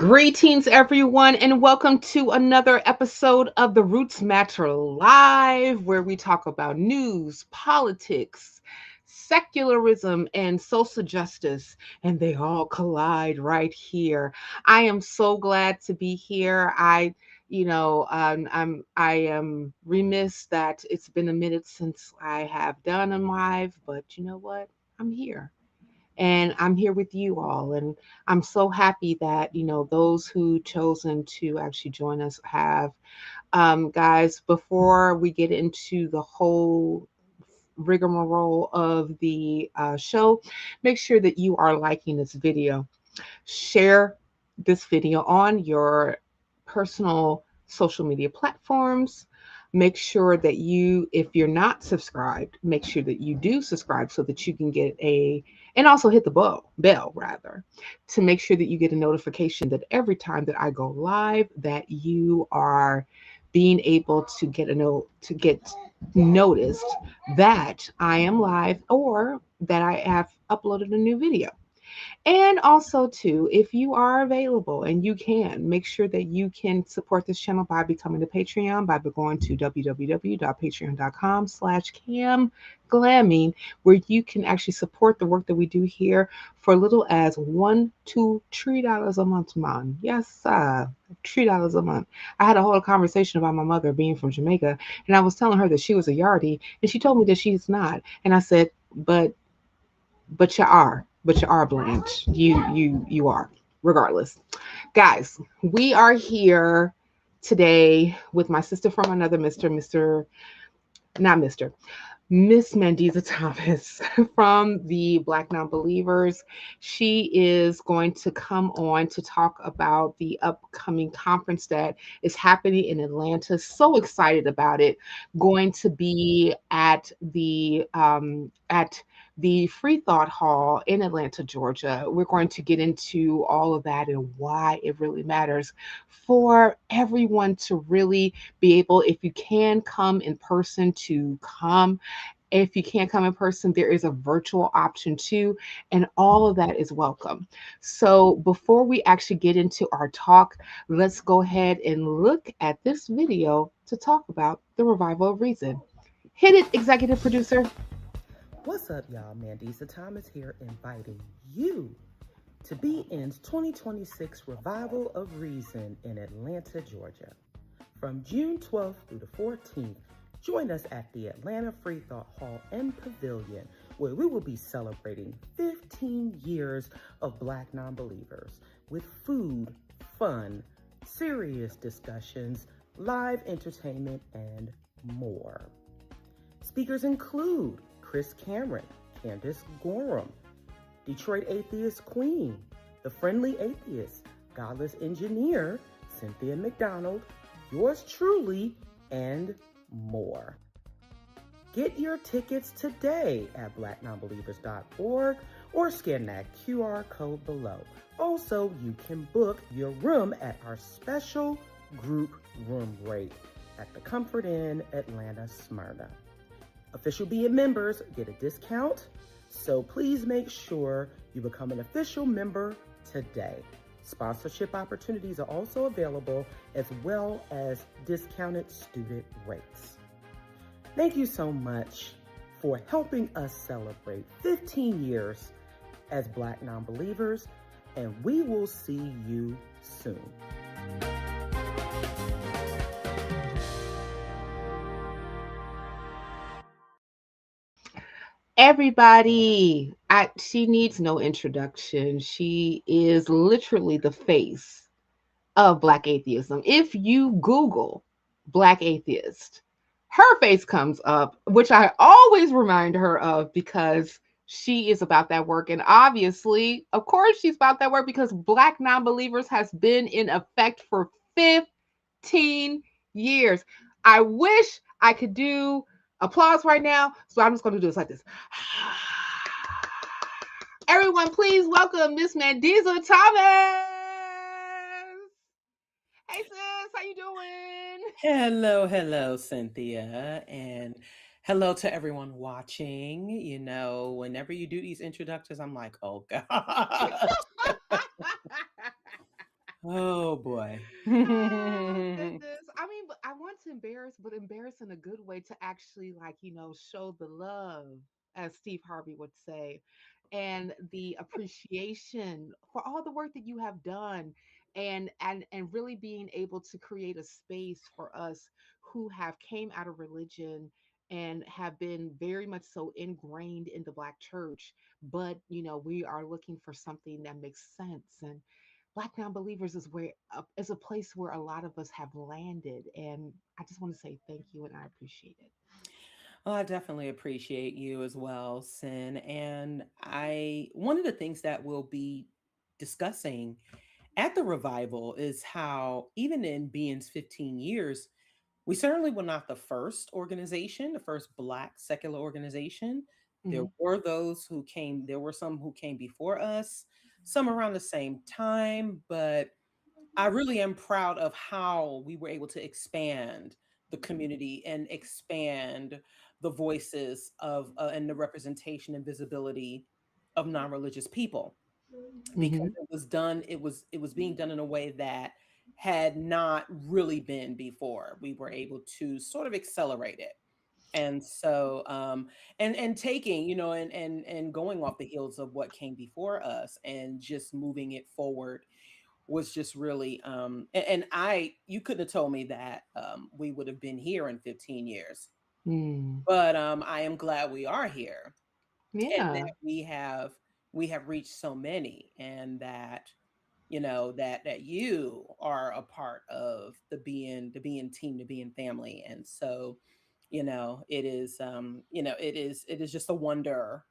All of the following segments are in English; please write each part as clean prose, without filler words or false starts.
Greetings, everyone, and welcome to another episode of The Roots Matter Live, where we talk about news, politics, secularism, and social justice, and they all collide right here. I am so glad to be here. I am remiss that it's been a minute since I have done a live, but you know what? I'm here and I'm here with you all. And I'm so happy that those who chosen to actually join us have. Guys, before we get into the whole rigmarole of the show, make sure that you are liking this video. Share this video on your personal social media platforms. Make sure that if you're not subscribed, make sure that you do subscribe so that you can and also hit the bell rather, to make sure that you get a notification that every time that I go live, that you are being able to get noticed that I am live or that I have uploaded a new video. And also, too, if you are available and you can, make sure that you can support this channel by becoming a Patreon by going to www.patreon.com/camglamming, where you can actually support the work that we do here for little as $1 to $3 a month, man. Yes, $3 a month. I had a whole conversation about my mother being from Jamaica, and I was telling her that she was a yardie, and she told me that she's not. And I said, but you are Blanche. You are, regardless. Guys, we are here today with my sister from another not Mr. Miss Mandisa Thomas from the Black Nonbelievers. She is going to come on to talk about the upcoming conference that is happening in Atlanta. So excited about it. Going to be at the Free Thought Hall in Atlanta, Georgia. We're going to get into all of that and why it really matters for everyone to really be able, if you can come in person, to come. If you can't come in person, there is a virtual option too, and all of that is welcome. So before we actually get into our talk, let's go ahead and look at this video to talk about the revival of reason. Hit it, executive producer. What's up, y'all? Mandisa Thomas here, inviting you to be in 2026 Revival of Reason in Atlanta, Georgia. From June 12th through the 14th, join us at the Atlanta Free Thought Hall and Pavilion, where we will be celebrating 15 years of Black Nonbelievers with food, fun, serious discussions, live entertainment, and more. Speakers include Chris Cameron, Candace Gorham, Detroit Atheist Queen, The Friendly Atheist, Godless Engineer, Cynthia McDonald, yours truly, and more. Get your tickets today at blacknonbelievers.org or scan that QR code below. Also, you can book your room at our special group room rate at the Comfort Inn, Atlanta, Smyrna. Official BN members get a discount, so please make sure you become an official member today. Sponsorship opportunities are also available, as well as discounted student rates. Thank you so much for helping us celebrate 15 years as Black Nonbelievers, and we will see you soon. Everybody, she needs no introduction. She is literally the face of Black atheism. If you Google Black atheist, her face comes up, which I always remind her of because she is about that work. And obviously, of course, she's about that work because Black Nonbelievers has been in effect for 15 years. I wish I could do applause right now, so I'm just going to do this like this. Everyone, please welcome Miss Mandisa Thomas. Hey sis, how you doing? Hello, Cynthia, and hello to everyone watching. You know, whenever you do these introductions, I'm like, oh God. Oh boy. Oh goodness. I mean, but I want to embarrass, but embarrass in a good way to actually like, show the love, as Steve Harvey would say, and the appreciation for all the work that you have done and really being able to create a space for us who have came out of religion and have been very much so ingrained in the black church, but we are looking for something that makes sense. And Black Nonbelievers is where is a place where a lot of us have landed, and I just want to say thank you and I appreciate it. Well, I definitely appreciate you as well, Sin. And I one of the things that we'll be discussing at the revival is how even in Being's 15 years, we certainly were not the first organization, the first Black secular organization. There Hmm. were those who came, there were some who came before us, some around the same time, but I really am proud of how we were able to expand the community and expand the voices of and the representation and visibility of non-religious people, because Hmm. it was being done in a way that had not really been before. We were able to sort of accelerate it. And so and taking, and going off the heels of what came before us and just moving it forward was just really and I you couldn't have told me that we would have been here in 15 years. Mm. But I am glad we are here, and Yeah. that we have reached so many, and that that you are a part of the being team, the being family. And so it is just a wonder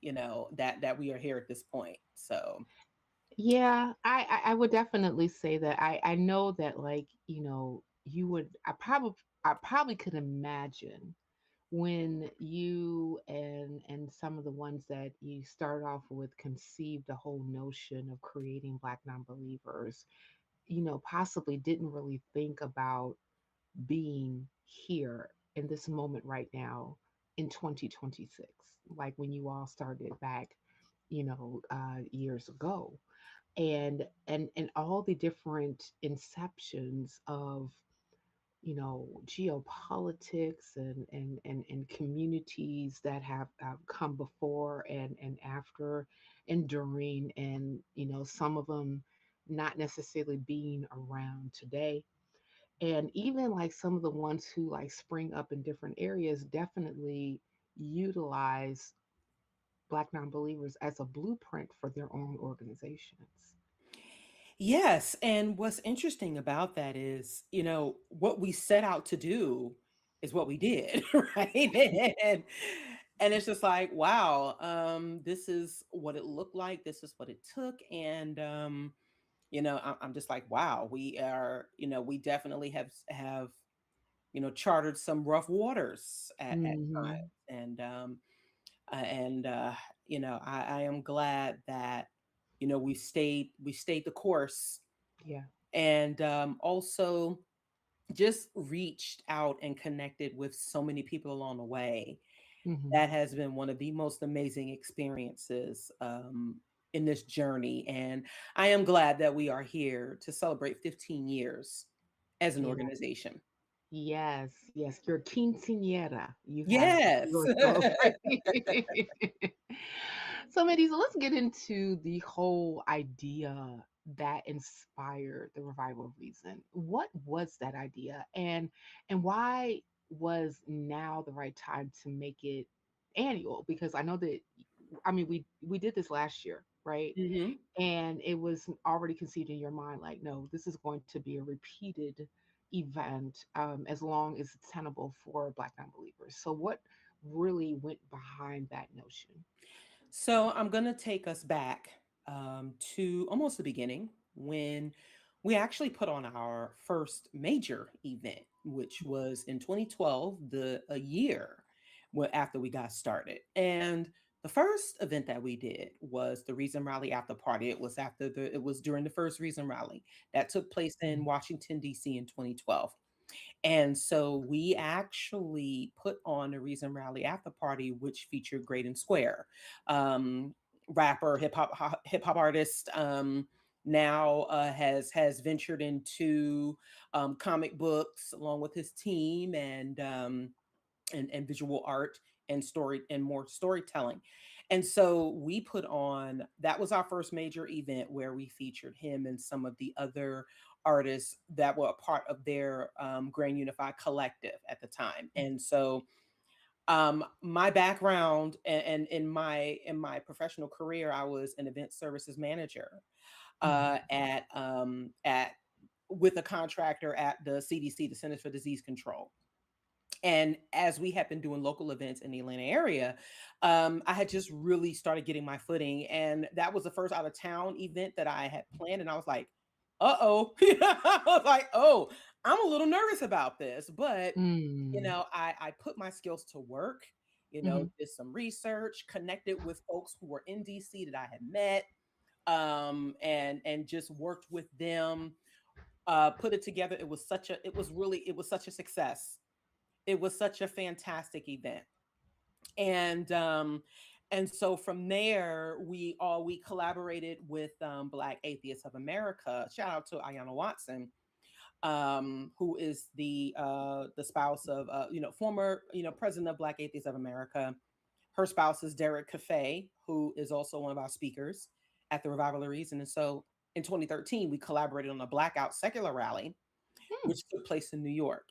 that we are here at this point. So Yeah, I would definitely say that I know that, like, you would I probably could imagine when you and some of the ones that you started off with conceived the whole notion of creating Black Nonbelievers, possibly didn't really think about being here in this moment right now in 2026, like when you all started back, years ago, and all the different inceptions of geopolitics and communities that have come before and after and during, and some of them not necessarily being around today, and even like some of the ones who like spring up in different areas definitely utilize Black Nonbelievers as a blueprint for their own organizations. yes, and what's interesting about that is, what we set out to do is what we did, right? And it's just like, wow, this is what it looked like, this is what it took. And I'm just like, wow, we definitely have chartered some rough waters at times. Hmm. And I am glad that we stayed the course, Yeah. and also just reached out and connected with so many people along the way. Hmm. That has been one of the most amazing experiences in this journey. And I am glad that we are here to celebrate 15 years as an Yeah. organization. Yes. Yes. Your quinceañera. You Yes. are celebrating. So, Mandy, so let's get into the whole idea that inspired the Revival of Reason. What was that idea, and why was now the right time to make it annual? Because I know that, I mean, we did this last year, right? Hmm. And it was already conceived in your mind, like, no, this is going to be a repeated event, as long as it's tenable for Black nonbelievers. So, what really went behind that notion? So I'm going to take us back to almost the beginning, when we actually put on our first major event, which was in 2012, the a year after we got started. And the first event that we did was the Reason Rally after party. It was during the first Reason Rally that took place in Washington D.C. in 2012. And so we actually put on a Reason Rally after party, which featured Great and Square, um, rapper, hip hop artist. now has ventured into comic books along with his team, and visual art and story and more storytelling. And so we put on, that was our first major event where we featured him and some of the other artists that were a part of their Grand Unified Collective at the time. And so my background and in my professional career, I was an event services manager at with a contractor at the CDC, the Centers for Disease Control. And as we had been doing local events in the Atlanta area, I had just really started getting my footing. And that was the first out of town event that I had planned. And I was like, uh-oh. I was like, oh, I'm a little nervous about this. But, Mm. I put my skills to work, Mhm. did some research, connected with folks who were in DC that I had met, and just worked with them, put it together. It was such a success. It was such a fantastic event. And so from there we collaborated with Black Atheists of America. Shout out to Ayanna Watson, who is the spouse of former president of Black Atheists of America. Her spouse is Derek Cafe, who is also one of our speakers at the Revival of Reason. And so in 2013 we collaborated on a blackout secular rally Mm. which took place in New York.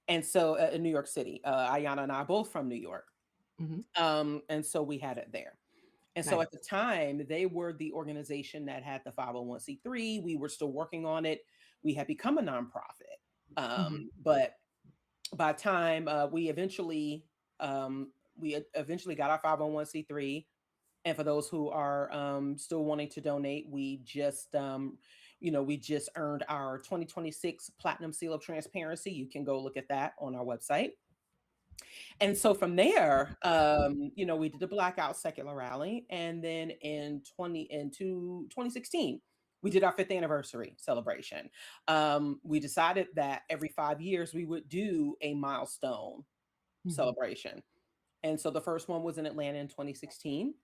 And so in New York City, Ayana and I are both from New York. Mhm. And so we had it there. And so Nice. at the time, they were the organization that had the 501c3. We were still working on it. We had become a nonprofit. Mhm. But by the time we eventually got our 501c3. And for those who are still wanting to donate, we just earned our 2026 Platinum Seal of Transparency. You can go look at that on our website. And so from there, we did the Blackout Secular Rally, and then into 2016, we did our fifth anniversary celebration. We decided that every 5 years we would do a milestone Mhm. celebration, and so the first one was in Atlanta in 2016.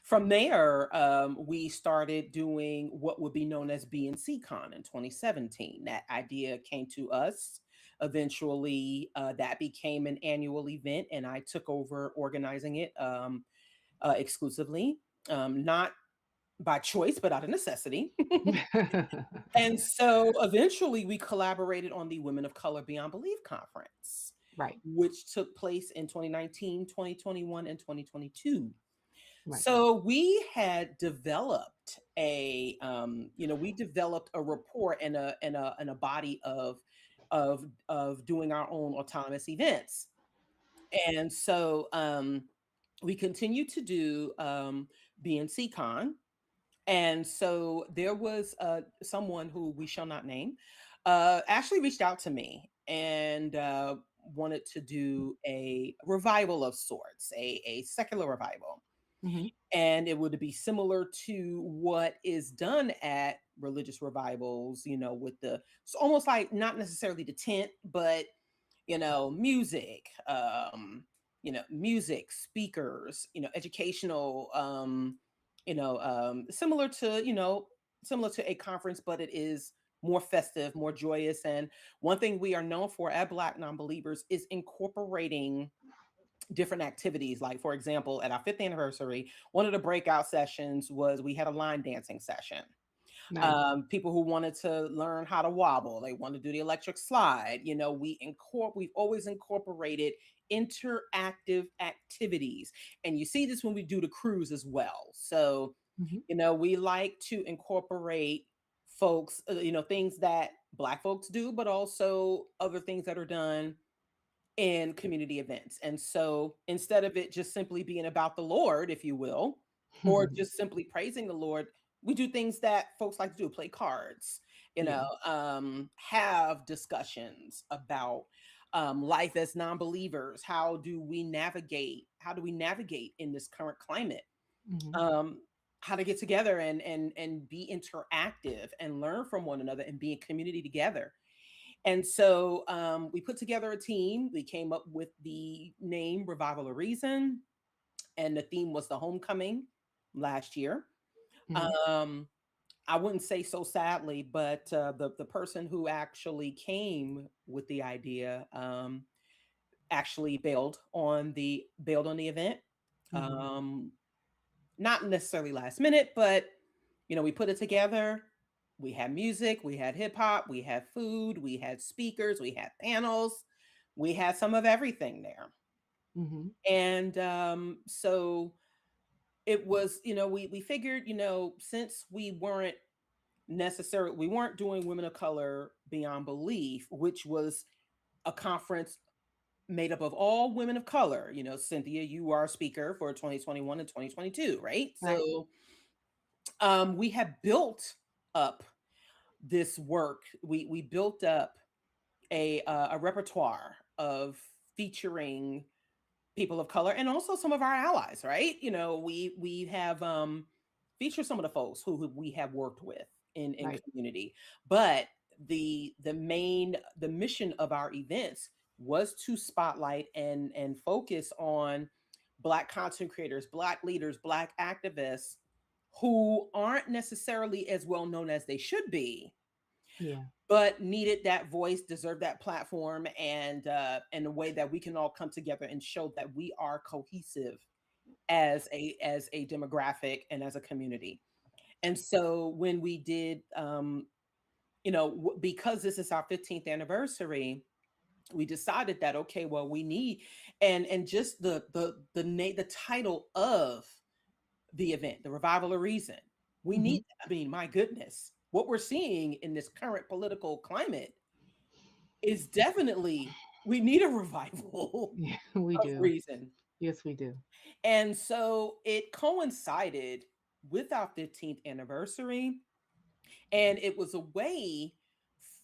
From there, we started doing what would be known as BNC Con in 2017. That idea came to us. Eventually, that became an annual event, and I took over organizing it exclusively, not by choice, but out of necessity. And so eventually, we collaborated on the Women of Color Beyond Belief Conference, Right. which took place in 2019, 2021, and 2022. Right. So we had developed we developed a rapport and a body of doing our own autonomous events. And so we continue to do BNC Con. And so there was someone who we shall not name actually reached out to me and wanted to do a revival of sorts, a secular revival, Mhm. and it would be similar to what is done at religious revivals, with it's almost like not necessarily the tent, but music, music, speakers, educational, similar to a conference, but it is more festive, more joyous. And one thing we are known for at Black Nonbelievers is incorporating different activities. Like, for example, at our fifth anniversary, one of the breakout sessions was we had a line dancing session. Nice. People who wanted to learn how to wobble, they wanted to do the electric slide. We've always incorporated interactive activities, and you see this when we do the cruise as well. So, Mhm. we like to incorporate folks, things that Black folks do, but also other things that are done in community events. And so instead of it just simply being about the Lord, if you will, or just simply praising the Lord, we do things that folks like to do, play cards, Yeah. have discussions about life as non-believers. How do we navigate in this current climate? Mhm. Um, how to get together and be interactive and learn from one another and be in community together. And so we put together a team. We came up with the name Revival of Reason, and the theme was the homecoming last year. Mhm. Um, I wouldn't say so sadly, but the person who actually came with the idea actually bailed on the event. Mm-hmm. Um, Not necessarily last minute, but we put it together. We had music, we had hip hop, we had food, we had speakers, we had panels, we had some of everything there. Mm-hmm. And so it was, we figured, since we weren't doing Women of Color Beyond Belief, which was a conference made up of all women of color. Cynthia, you are a speaker for 2021 and 2022, right? Right. So we have built up this work. We built up a repertoire of featuring people of color and also some of our allies, right? We have featured some of the folks who we have worked with in Right. community, but the mission of our events was to spotlight and focus on Black content creators, Black leaders, Black activists who aren't necessarily as well known as they should be, Yeah. but needed that voice, deserved that platform, and a way that we can all come together and show that we are cohesive as a demographic and as a community. And so when we did, because this is our 15th anniversary, we decided that, okay, well, we need, and just the title of the event, the Revival of Reason. We Mm-hmm. need, I mean, my goodness, what we're seeing in this current political climate is definitely, we need a revival Yeah, we of do. reason. Yes, we do. And so it coincided with our 15th anniversary. And it was a way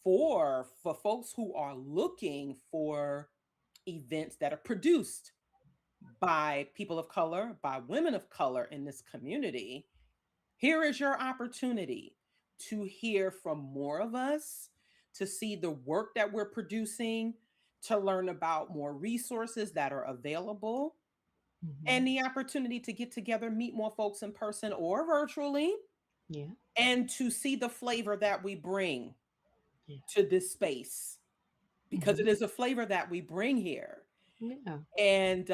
for folks who are looking for events that are produced by people of color, by women of color in this community. Here is your opportunity to hear from more of us, to see the work that we're producing, to learn about more resources that are available, Mm-hmm. and the opportunity to get together, meet more folks in person or virtually, Yeah. and to see the flavor that we bring Yeah. to this space, because Mm-hmm. it is a flavor that we bring here. Yeah. And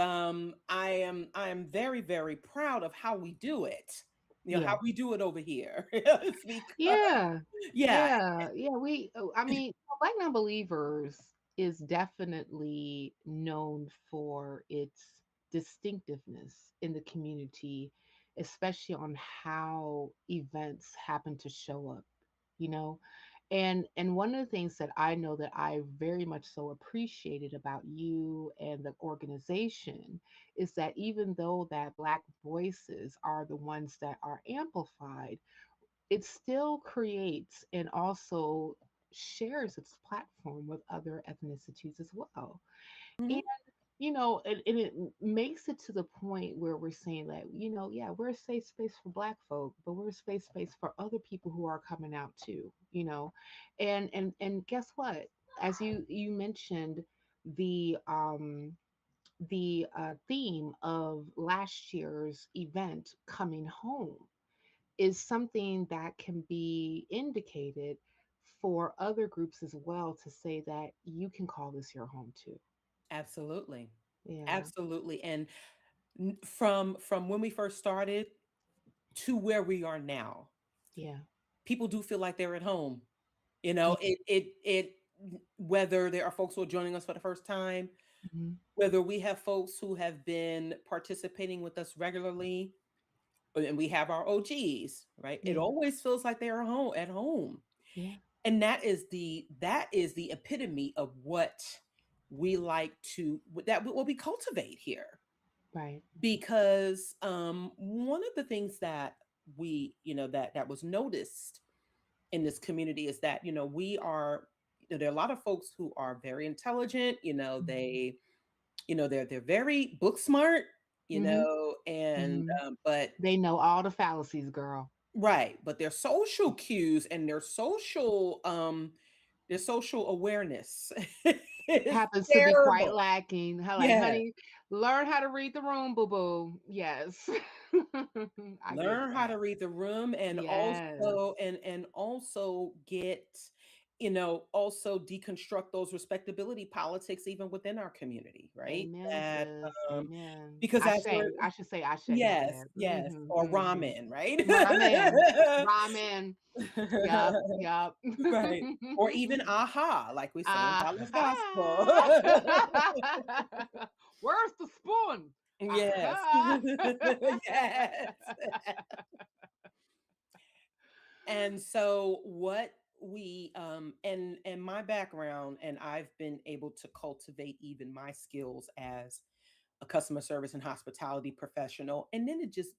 I am very, very proud of how we do it. Yeah. How we do it over here. It's because, Yeah. yeah, Yeah. Yeah. I mean, Black Nonbelievers is definitely known for its distinctiveness in the community, especially on how events happen to show up, you know? And one of the things that I know that I very much so appreciated about you and the organization is that even though that Black voices are the ones that are amplified, it still creates and also shares its platform with other ethnicities as well. mhm, And it makes it to the point where we're saying that, yeah, we're a safe space for Black folk, but we're a space for other people who are coming out too. And guess what? As you mentioned, the theme of last year's event, coming home, is something that can be indicated for other groups as well, to say that you can call this your home too. absolutely, Yeah. absolutely. And from when we first started to where we are now, Yeah. people do feel like they're at home. Yeah. It whether there are folks who are joining us for the first time, Mhm. whether we have folks who have been participating with us regularly, and we have our OGs, right? It Yeah. always feels like they're home at home. Yeah. And that is the epitome of what we like to that what we cultivate here. Right. Because one of the things that we that was noticed in this community is that we are, there are a lot of folks who are very intelligent. Mhm. They're very book smart, Mhm. and Mhm. but They know all the fallacies, girl. right, but their social cues and their social awareness It's happens to be quite terrible. lacking. Like, Yes. honey, learn how to read the room, boo boo. Yes. I get Learn how that. to read the room, and Yes. also also get, also deconstruct those respectability politics even within our community, right? Amen, That sis. Amen. because that's Ashe. where, I should say Ashe, my yes, bad. yes, Mm-hmm. or Mm-hmm. ramen, right? Ramen. Ramen. Yup. Yup. Right. Or even aha, like we say in Hollis Gospel. Aha. Where's the spoon? Yes. Aha. Yes. And so what we and my background, and I've been able to cultivate even my skills as a customer service and hospitality professional, and then it just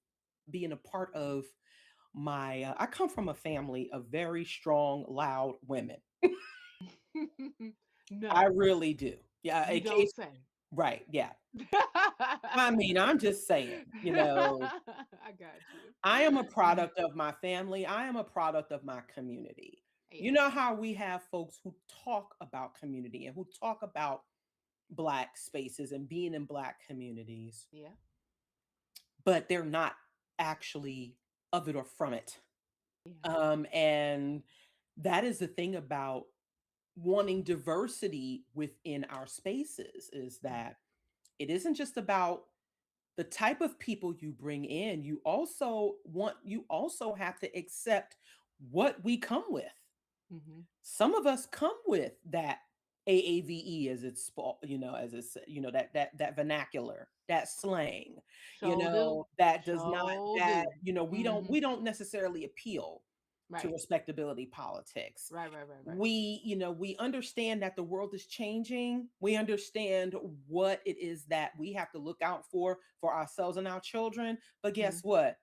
being a part of my I come from a family of very strong, loud women. I No, really do. Yeah, you in don't case, say. right, yeah. I mean, I'm just saying, I got you. I am a product of my family. I am a product of my community. You Yeah. know how we have folks who talk about community and who talk about Black spaces and being in Black communities, Yeah. but they're not actually of it or from it. Yeah. And that is the thing about wanting diversity within our spaces, is Right. that it isn't just about the type of people you bring in. You also have to accept what we come with. Mm-hmm. Some of us come with that AAVE, as it's as it's, that vernacular, that slang, Show do. that does not, Show that do. we Mm-hmm. don't necessarily appeal to Right. respectability politics. Right. Right. Right. Right. We understand that the world is changing. We understand what it is that we have to look out for ourselves and our children. But Mm-hmm. guess what?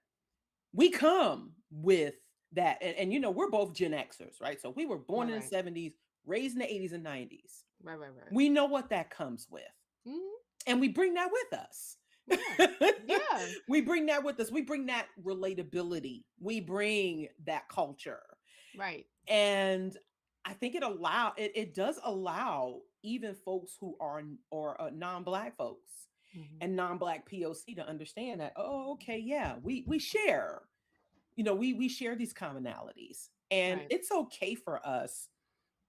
We come with that, and we're both Gen Xers, right? So we were Right. born in the Right. 70s, raised in the 80s and 90s. Right. Right. Right. We know what that comes with, Mm-hmm. and we bring that with us. Yeah. Yeah. We bring that with us. We bring that relatability. We bring that culture. Right. And I think it does allow even folks who are or non-Black folks Mm-hmm. and non-Black POC to understand that, oh, okay, yeah, we share, we share these commonalities, and Right. it's okay for us.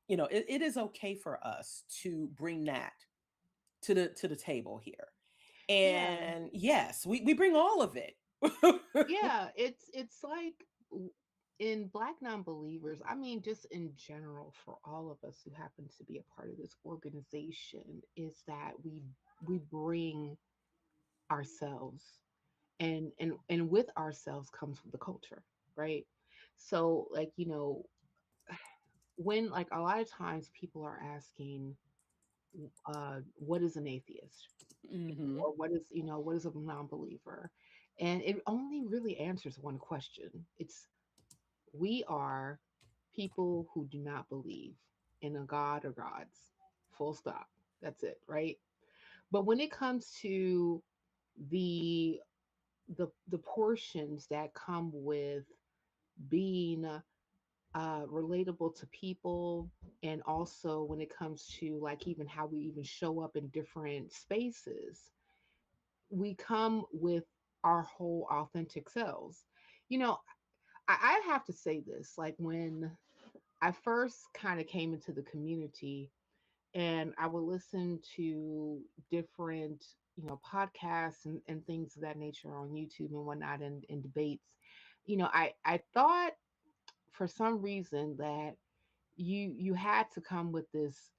It is okay for us to bring that to the table here. Yeah. And yes, we bring all of it. Yeah. It's like in Black Nonbelievers, I mean, just in general, for all of us who happen to be a part of this organization, is that we bring ourselves, and with ourselves comes the culture, right? So, like, when, like, a lot of times people are asking, what is an atheist, Hmm. or what is a non-believer, and it only really answers one question. It's, we are people who do not believe in a god or gods, full stop. That's it, right? But when it comes to the the portions that come with being relatable to people, and also when it comes to, like, even how we even show up in different spaces, we come with our whole authentic selves. you know I have to say this, like, when I first kind of came into the community, and I would listen to different, podcasts and things of that nature on YouTube and whatnot, and debates. I thought for some reason that you had to come with this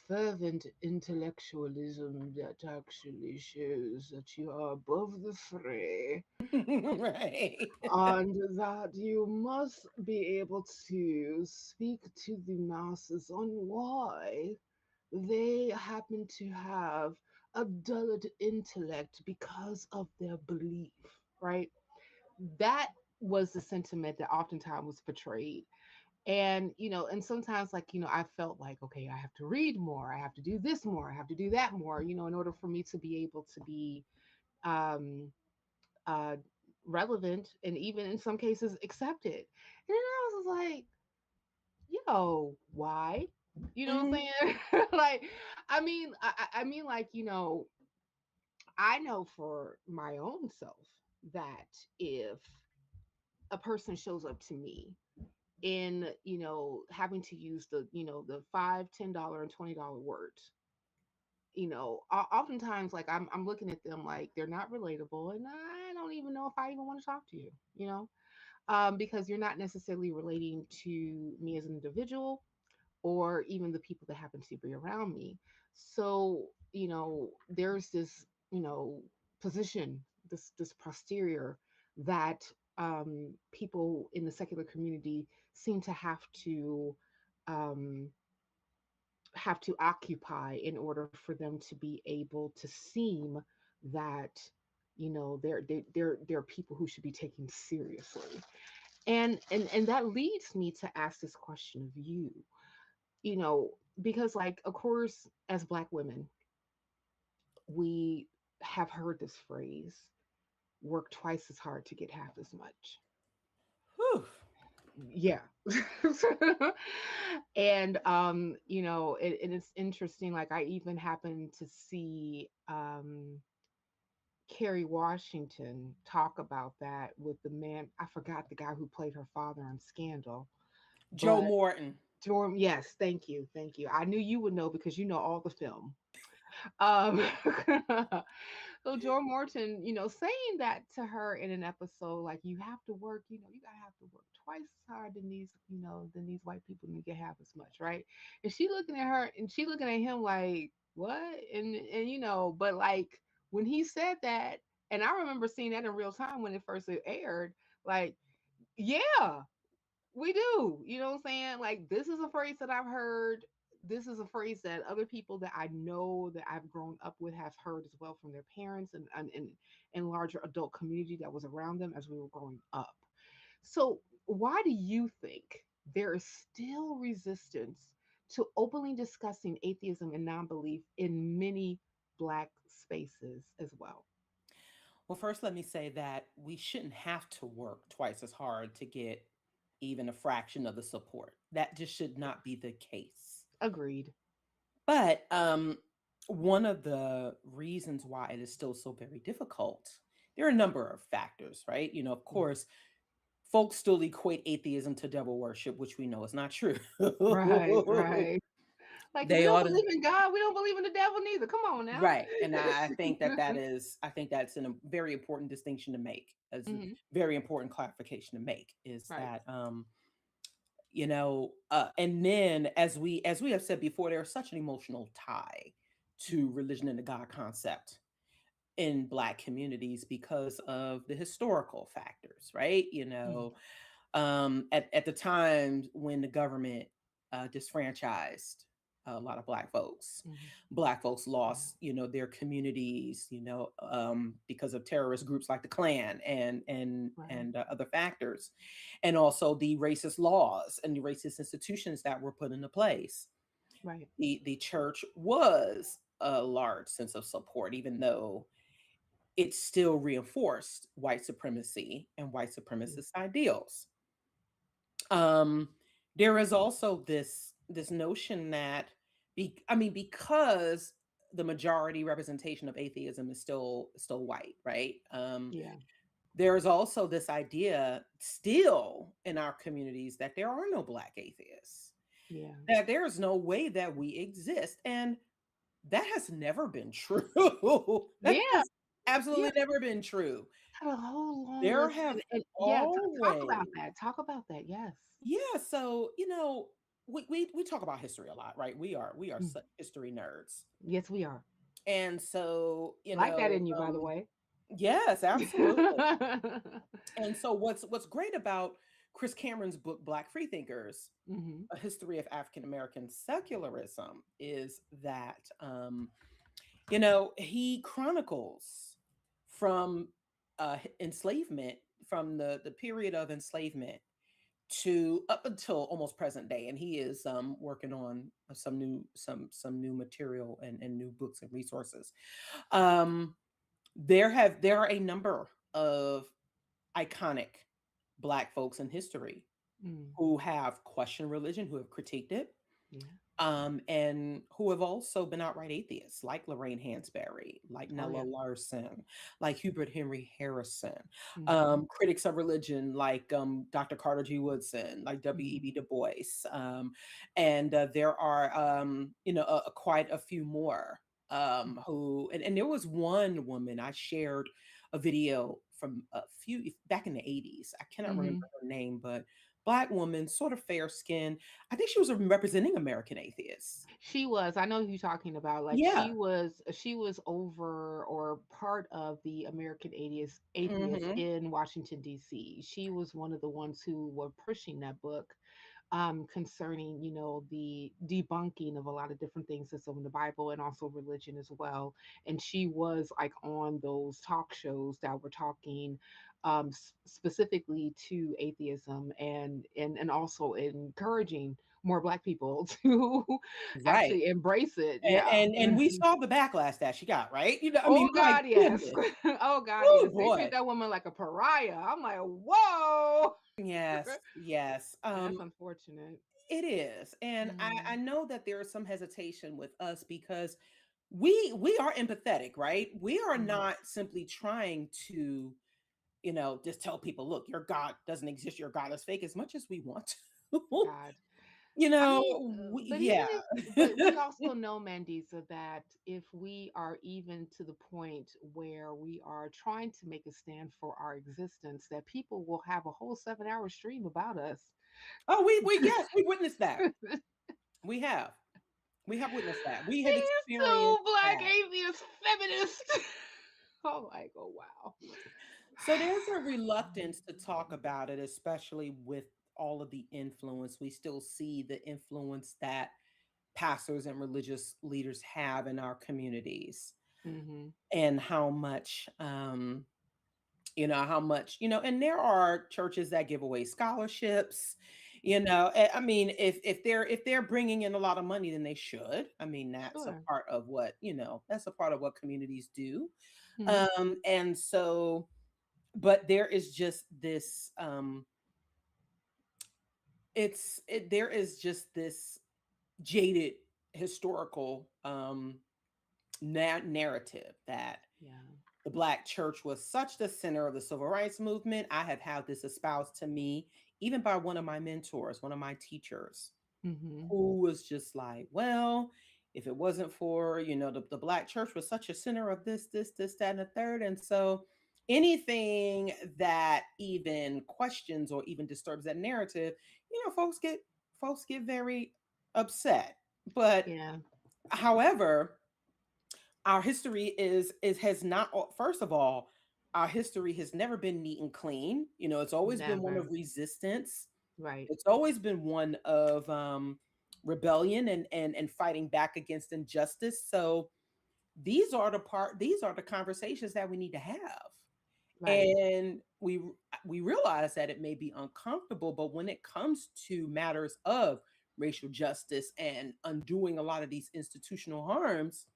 fervent intellectualism that actually shows that you are above the fray, Right. and that you must be able to speak to the masses on why they happen to have a dulled intellect because of their belief, right? That was the sentiment that oftentimes was portrayed. And sometimes, like, I felt like, okay, I have to read more, I have to do this more, I have to do that more, in order for me to be able to be um uh relevant, and even in some cases accepted. And then I was like, yo, why? You know what Hmm. I'm saying? Like, I mean, like, I know for my own self that if a person shows up to me in, having to use the $5, $10, and $20 words, oftentimes, like, I'm looking at them like they're not relatable, and I don't even know if I even want to talk to you, because you're not necessarily relating to me as an individual or even the people that happen to be around me. So, there's this, position, this posterior that people in the secular community seem to um, have to occupy in order for them to be able to seem that they're people who should be taken seriously. And that leads me to ask this question of you, because, like, of course, as Black women, we have heard this phrase, work twice as hard to get half as much. Whew. Yeah. And and it's interesting, like, I even happened to see Kerry Washington talk about that with the man, I forgot the guy who played her father on Scandal, Joe but Morton. Jordan, yes, thank you, thank you. I knew you would know because you know all the film. Um, so Joe Morton, saying that to her in an episode, like, you have to work, you gotta have to work twice as hard than these white people, and you get half as much, right? And she looking at her, and she looking at him like, what? And but, like, when he said that, and I remember seeing that in real time when it first aired, like, yeah, we do. You know what I'm saying? Like, this is a phrase that I've heard. This is a phrase that other people that I know that I've grown up with have heard as well from their parents and larger adult community that was around them as we were growing up. So, why do you think there is still resistance to openly discussing atheism and non-belief in many Black spaces as well? Well, first, let me say that we shouldn't have to work twice as hard to get even a fraction of the support. That just should not be the case. Agreed. But one of the reasons why it is still so very difficult, there are a number of factors, right? Of course, folks still equate atheism to devil worship, which we know is not true. Right, right. Like, we They don't ought to. believe in God. We don't believe in the devil neither. Come on now. Right. And I think I think that's a very important distinction to make, as a Hmm. very important clarification to make, is Right. that, and then, as we have said before, there's such an emotional tie to religion and the God concept in Black communities because of the historical factors, right? Mm-hmm. At the time when the government disfranchised a lot of Hmm. Black folks Yeah. lost, their communities, because of terrorist groups like the Klan Right. and other factors, and also the racist laws and the racist institutions that were put into place. Right. The church was a large sense of support, even though it still reinforced white supremacy and white Yeah. supremacist ideals. Um, there is also this notion that, because the majority representation of atheism is still white, right? Yeah. There is also this idea still in our communities that there are no Black atheists, Yeah. that there is no way that we exist, and that has never been true. That Yeah. has Yeah. absolutely never been true. Had a whole long There list. have And yeah, talk about always. that. Talk about that. Yes. Yeah, so we talk about history a lot, right? We are Mm. such history nerds. Yes, we are. And so, Like that in you, by the way. yes, absolutely. And so what's great about Chris Cameron's book Black Freethinkers, Hmm. A History of African American Secularism, is that he chronicles from enslavement, from the period of enslavement to up until almost present day, and he is working on some new material and new books and resources. um there are a number of iconic Black folks in history Mm. who have questioned religion, who have critiqued it, Yeah. and who have also been outright atheists, like Lorraine Hansberry, like Oh Nella yeah. Larson, like Hubert Henry Harrison, Hmm. critics of religion like Dr. Carter G. Woodson, like Hmm. W.E.B. Du Bois, and there are quite a few more who and there was one woman I shared a video from a few back in the 80s. I cannot remember Hmm. her name, but Black woman, sort of fair skinned. I think she was representing American atheists. She was. I know who you're talking about. Like Yeah. she was over or part of the American atheists Mhm. in Washington D.C. She was one of the ones who were pushing that book, concerning, the debunking of a lot of different things that's in the Bible and also religion as well. And she was like on those talk shows that were talking, specifically to atheism, and also encouraging more Black people to Right. actually embrace it. And Yeah. and we saw the backlash that she got, right? I mean, Oh my God, yes. goodness. Oh God, Oh yes. They treat boy. that woman like a pariah. I'm like, whoa. Yes, yes. And that's unfortunate. It is. And I Hmm. know that there is some hesitation with us because we are empathetic, right? We are Hmm. not simply trying to, just tell people, look, your God doesn't exist, your God is fake as much as we want to. God. You I know, mean, but even yeah. if, but we also know, Mandisa, that if we are even to the point where we are trying to make a stand for our existence, that people will have a whole 7 hour stream about us. Oh, we yes, we witnessed that. We have. We have witnessed that. We have These experienced two Black that. atheist feminists. Oh, like, oh wow. So there's a reluctance to talk about it, especially with all of the influence. We still see the influence that pastors and religious leaders have in our communities, Hmm. and how much, and there are churches that give away scholarships, I mean, if they're bringing in a lot of money, then they should. I mean, Sure. that's a part of what communities do. Hmm. And so, but there is just this, there is just this jaded historical narrative that Yeah. the Black church was such the center of the civil rights movement. I have had this espoused to me, even by one of my mentors, one of my teachers, Hmm. who was just like, well, if it wasn't for, the Black church was such a center of this, that, and the third. And so anything that even questions or even disturbs that narrative, folks get very upset. But Yeah. however, our history is has not first of all, our history has never been neat and clean. It's always been one of Never. resistance. Right. It's always been one of rebellion and fighting back against injustice. So these are the conversations that we need to have. Right. And we realize that it may be uncomfortable, but when it comes to matters of racial justice and undoing a lot of these institutional harms,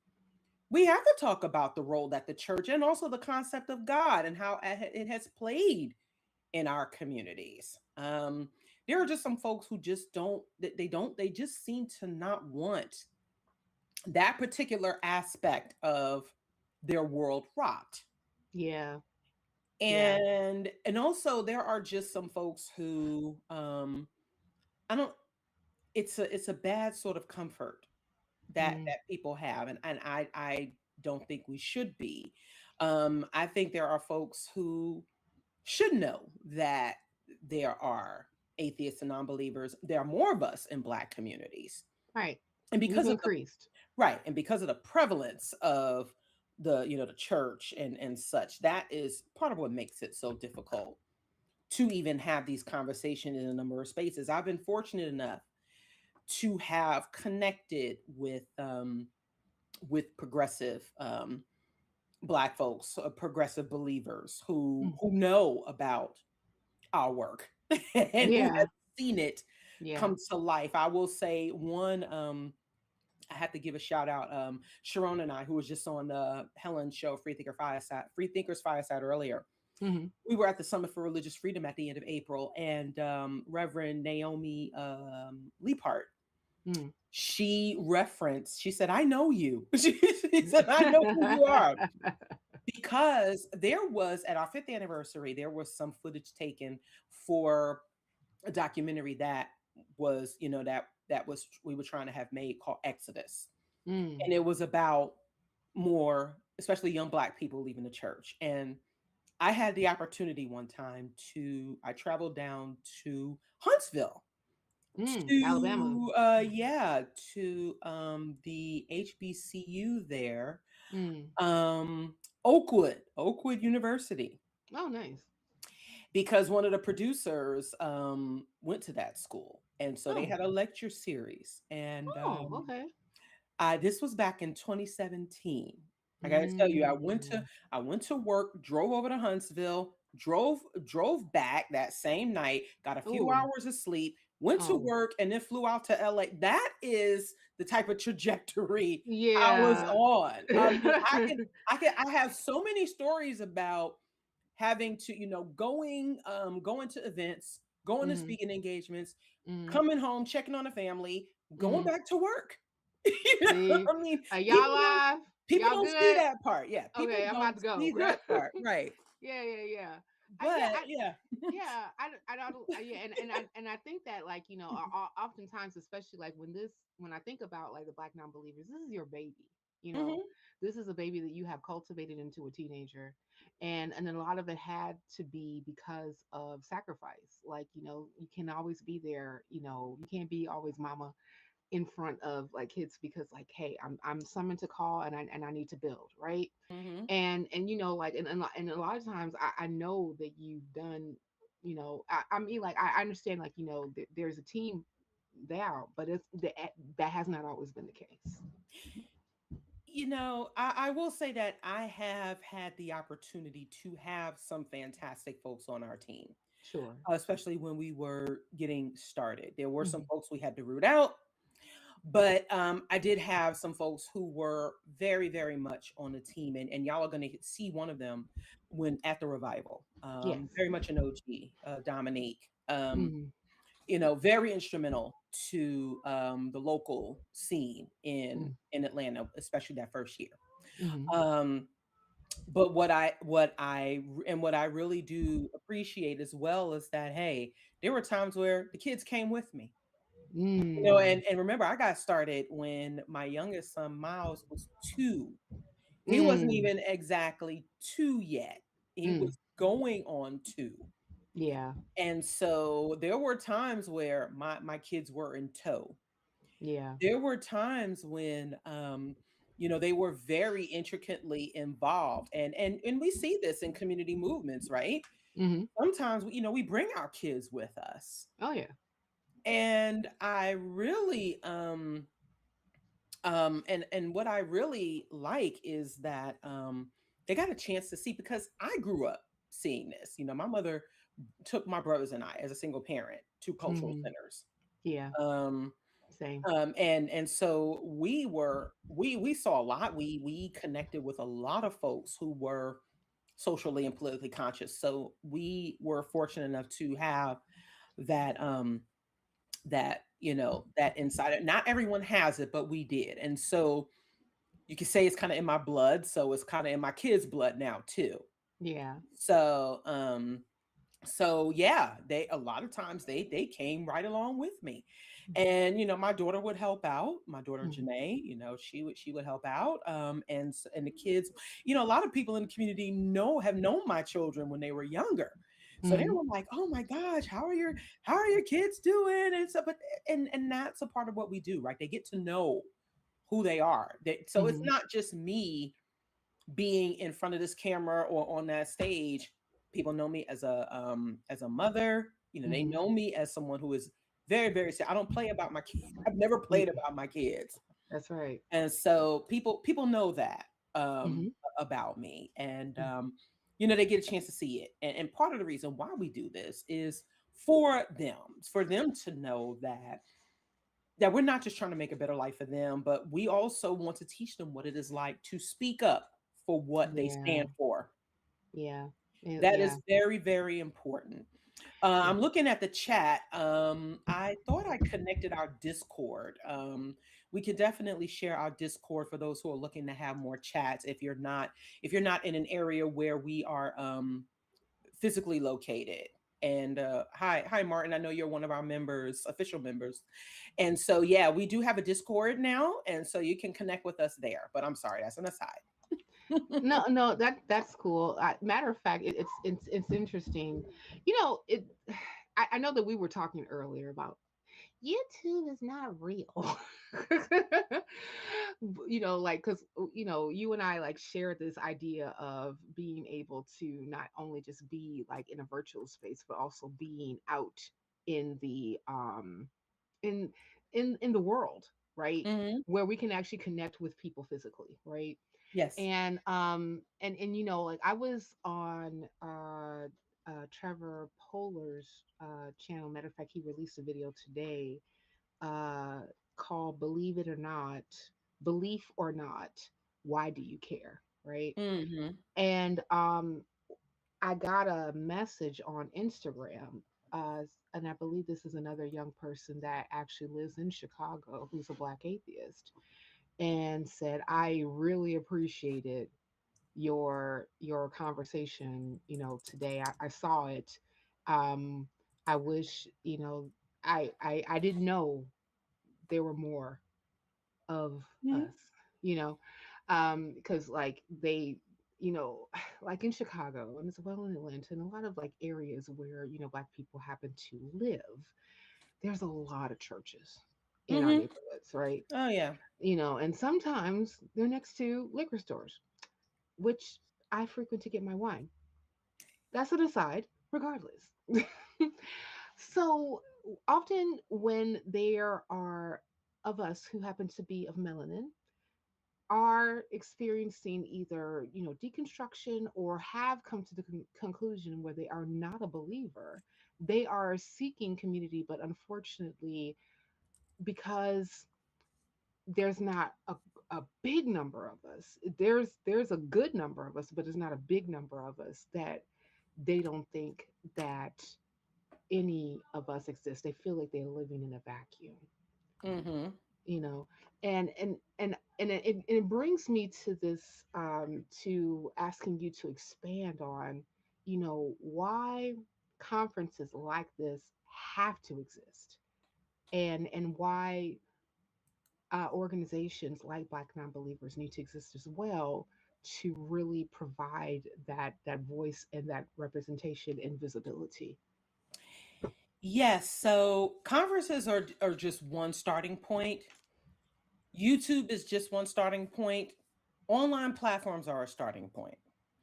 we have to talk about the role that the church and also the concept of God and how it has played in our communities. There are just some folks who just they just seem to not want that particular aspect of their world rocked. Yeah. Yeah. And also there are just some folks who I don't it's a bad sort of comfort that Mm. that people have, and I don't think we should be. I think there are folks who should know that there are atheists and non-believers. There are more of us in Black communities, Right. and We've because of the increased. right, and because of the prevalence of the church and such, that is part of what makes it so difficult to even have these conversations in a number of spaces. I've been fortunate enough to have connected with progressive Black folks, progressive believers who Mm. who know about our work and who Yeah. have seen it Yeah. come to life. I will say one. I have to give a shout out. Sharon and I, who was just on the Helen show, Free Thinkers Fireside earlier. Hmm. We were at the Summit for Religious Freedom at the end of April, and Reverend Naomi Leapart Mm. She said, I know you. She said, I know who you are. Because there was, at our 5th anniversary, there was some footage taken for a documentary that was, that was, we were trying to have made, called Exodus. Mm. And it was about more, especially young Black people leaving the church. And I had the opportunity one time I traveled down to Huntsville Mm. Alabama. to yeah, to the HBCU there, Mm. um Oakwood University, Oh, nice. because one of the producers went to that school, and so they Oh. had a lecture series. And Oh, okay. this was back in 2017. I gotta tell you, Mm. I went to work, drove over to Huntsville, drove back that same night, got a few Oh. hours of sleep, went to Oh. work, and then flew out to LA. That is the type of trajectory I was Yeah. on. I mean, I have so many stories about having to, going to events, going to Mhm. speaking engagements, Mhm. coming home, checking on the family, going Mhm. back to work. You know, See, I mean, y'all live? people Y'all don't see good? that part. Yeah, people Okay, I'm about don't to go. see that part, right? Yeah, yeah, yeah. Yeah, But yeah. yeah. I don't. Yeah, and I think that, like, oftentimes, especially like when I think about like the Black non-believers, this is your baby. You know, Mhm. this is a baby that you have cultivated into a teenager, and a lot of it had to be because of sacrifice. Like, you can always be there. You can't be always mama in front of like kids, because like, hey, I'm summoned to call, and I need to build, right? Mhm. And like, and a lot of times I know that you've done, I mean, like, I understand, like, there's a team there, but that has not always been the case. I will say that I have had the opportunity to have some fantastic folks on our team, Sure. especially when we were getting started. There were some Hmm. folks we had to root out, but I did have some folks who were very, very much on the team, and y'all are going to see one of them when at the revival. Yes. Very much an OG, Dominique. Hmm. Very instrumental to the local scene in Atlanta, especially that first year. Hmm. Um, but what I really do appreciate as well is that, hey, there were times where the kids came with me. Mm. And remember, I got started when my youngest son Miles was 2. He wasn't Mm. even exactly 2 yet. He Mm. was going on 2. Yeah. And so there were times where my kids were in tow. Yeah. There were times when they were very intricately involved, and we see this in community movements, right? Hmm. Sometimes we bring our kids with us. Oh, yeah. And I really and what I really like is that they got a chance to see, because I grew up seeing this. My mother took my brothers and I as a single parent to cultural Hmm. centers. Yeah. Um, Same. and so we saw a lot. We connected with a lot of folks who were socially and politically conscious. So we were fortunate enough to have that that insider. Not everyone has it, but we did. And so you could say it's kind of in my blood. So it's kind of in my kids' blood now too. Yeah. So so yeah, they a lot of times they came right along with me. And my daughter would help out. My daughter Hmm. Janae, she would help out. And the kids, a lot of people in the community have known my children when they were younger. So they Hmm. were like, oh my gosh, how are your kids doing? And so, but and that's a part of what we do, right? They get to know who they are. So it's Hmm. not just me being in front of this camera or on that stage. People know me as a mother. They Hmm. know me as someone who is very, very sad. I don't play about my kids. I've never played about my kids. That's right. And so people know that Hmm. about me. And they get a chance to see it. And part of the reason why we do this is for them to know that we're not just trying to make a better life for them, but we also want to teach them what it is like to speak up for what they Yeah. stand for. Yeah. That Yeah. is very, very important. I'm looking at the chat. I thought I connected our Discord. We could definitely share our Discord for those who are looking to have more chats. If you're not in an area where we are physically located. And hi Martin. I know you're one of our members, official members. And so yeah, we do have a Discord now, and so you can connect with us there. But I'm sorry, that's an aside. No, no, that's cool. Matter of fact, it's interesting. It. I know that we were talking earlier about YouTube is not real. Like, because you and I like shared this idea of being able to not only just be like in a virtual space, but also being out in the in in the world, right? Hmm. Where we can actually connect with people physically, right? Yes. And like I was on Trevor Polar's channel. Matter of fact, he released a video today uh called Believe It or Not, Belief or Not, Why Do You Care? Right. Hmm. And I got a message on Instagram, and I believe this is another young person that actually lives in Chicago who's a Black atheist, and said, I really appreciated your conversation, today. I saw it. Um, I wish, I didn't know there were more of us, you know, because like they, you know, like in Chicago and as well in Atlanta and a lot of like areas where, Black people happen to live, there's a lot of churches in our Hmm. neighborhoods, right? Oh yeah. And sometimes they're next to liquor stores, which I frequent to get my wine. That's an aside, regardless. So often when there are of us who happen to be of melanin are experiencing either deconstruction or have come to the conclusion where they are not a believer, they are seeking community, but unfortunately, because there's not a big number of us, there's a good number of us, but there's not a big number of us, that they don't think that any of us exist. They feel like they're living in a vacuum, Hmm. you know and it brings me to this, to asking you to expand on why conferences like this have to exist, and why organizations like Black Nonbelievers need to exist as well, to really provide that voice and that representation and visibility. Yes. So conferences are just one starting point. YouTube is just one starting point. Online platforms are a starting point.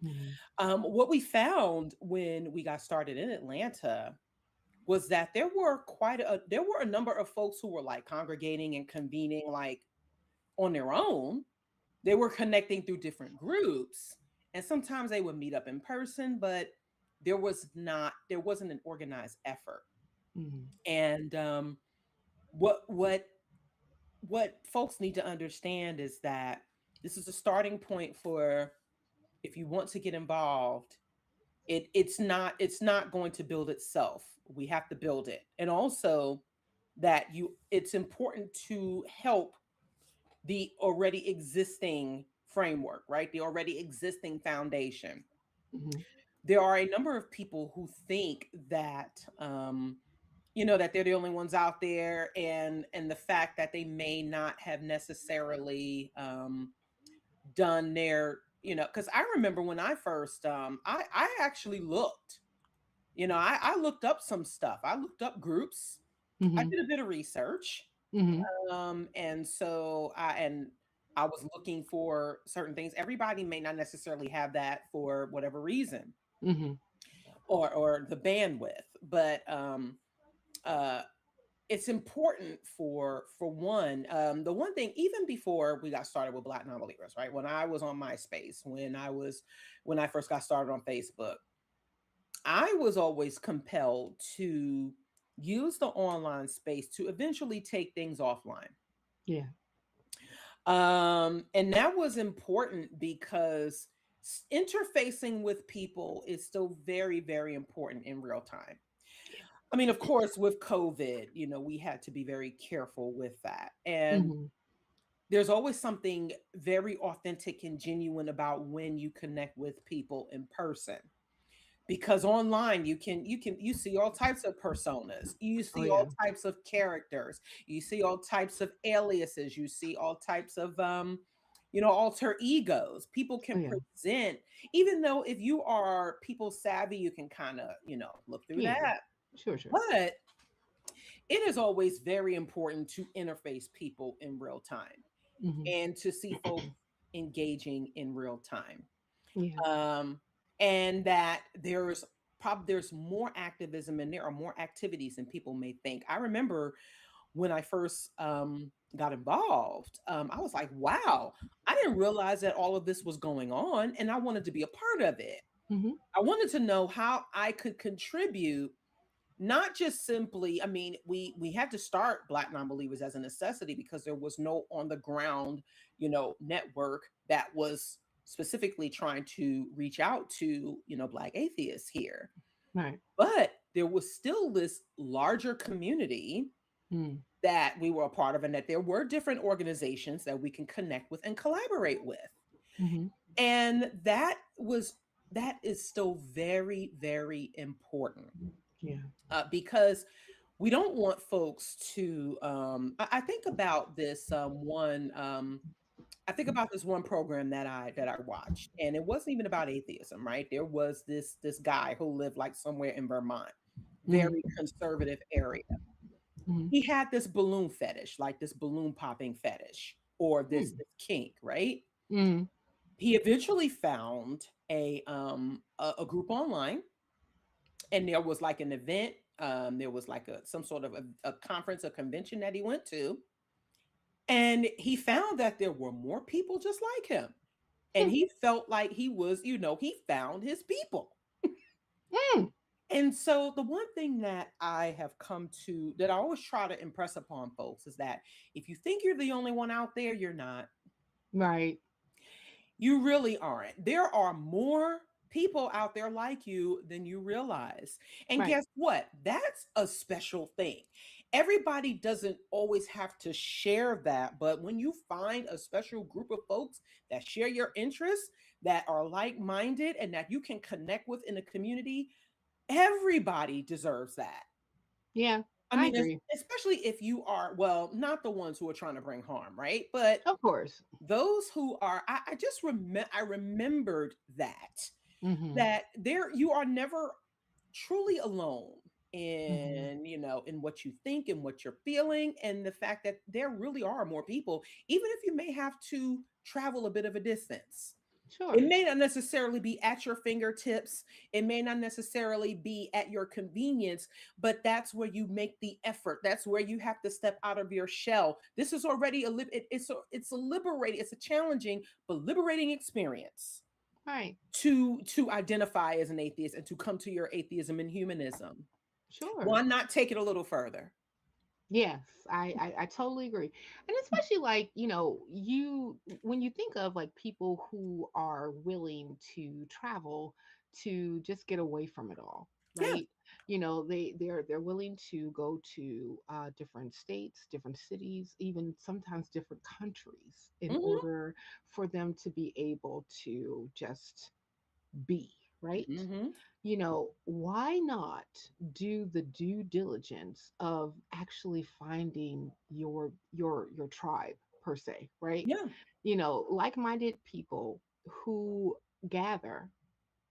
Mhm. What we found when we got started in Atlanta was that there were a number of folks who were like congregating and convening like on their own. They were connecting through different groups, and sometimes they would meet up in person, but there wasn't an organized effort. Mhm. And what folks need to understand is that this is a starting point for, if you want to get involved, it's not going to build itself. We have to build it. And also that you it's important to help the already existing framework, right? The already existing foundation. Mhm. There are a number of people who think that that they're the only ones out there, and the fact that they may not have necessarily done their, because I remember when I first I actually looked, I looked up some stuff. I looked up groups. I Mhm. did a bit of research. Mhm. And I was looking for certain things. Everybody may not necessarily have that for whatever reason, Mhm. or the bandwidth, but uh it's important for one, the one thing, even before we got started with Black Nonbelievers, right? When I was on MySpace, when I first got started on Facebook, I was always compelled to use the online space to eventually take things offline. Yeah. And that was important because interfacing with people is still very, very important in real time. I mean, of course, with COVID, we had to be very careful with that. And Hmm. there's always something very authentic and genuine about when you connect with people in person. Because online you see all types of personas, you Oh see all yeah. types of characters, you see all types of aliases, you see all types of alter egos people Oh can yeah. present. Even though if you are people savvy, you can kind of look through Yeah. that. Sure. Sure. But it is always very important to interface people in real time Hmm. and to see folks engaging in real time. Yeah. um, and that there's more activism and there are more activities than people may think. I remember when I first got involved, I was like, wow, I didn't realize that all of this was going on, and I wanted to be a part of it. Hmm. I wanted to know how I could contribute, not just simply, I mean, we had to start Black Nonbelievers as a necessity because there was no on the ground, network that was specifically trying to reach out to, Black atheists here. Right. But there was still this larger community Mm. that we were a part of, and that there were different organizations that we can connect with and collaborate with. Hmm. And that is still very, very important, Yeah. because we don't want folks to I think about this one I think about this one program that I watched, and it wasn't even about atheism, right? There was this guy who lived like somewhere in Vermont, Hmm. very conservative area. Hmm. He had this balloon fetish, like this balloon popping fetish, or this kink, right? Hmm. He eventually found a group online, and there was like an event, there was like some sort of a conference, a convention that he went to, and he found that there were more people just like him, and he felt like he was, he found his people. Mm. And so the one thing that I have come to, that I always try to impress upon folks, is that if you think you're the only one out there, you're not. Right. You really aren't. There are more people out there like you than you realize. And Right. guess what? That's a special thing. Everybody doesn't always have to share that, but when you find a special group of folks that share your interests, that are like-minded, and that you can connect with in a community, everybody deserves that. Yeah. I I mean, agree. especially if you are, well, not the ones who are trying to bring harm, right? But Of course. those who are, I just I remembered that Hmm. that there, you are never truly alone Hmm. in, in what you think and what you're feeling, and the fact that there really are more people, even if you may have to travel a bit of a distance. It Sure. may not necessarily be at your fingertips. It may not necessarily be at your convenience, but that's where you make the effort. That's where you have to step out of your shell. This is already it's a liberating, it's a challenging but liberating experience Right. to identify as an atheist and to come to your atheism and humanism. Sure. Why not take it a little further? Yes, I totally agree. And especially like, you when you think of like people who are willing to travel to just get away from it all, Yeah. right? They're willing to go to different states, different cities, even sometimes different countries in Hmm. order for them to be able to just be, right? Hmm. Why not do the due diligence of actually finding your tribe per se, right? Yeah. Like-minded people who gather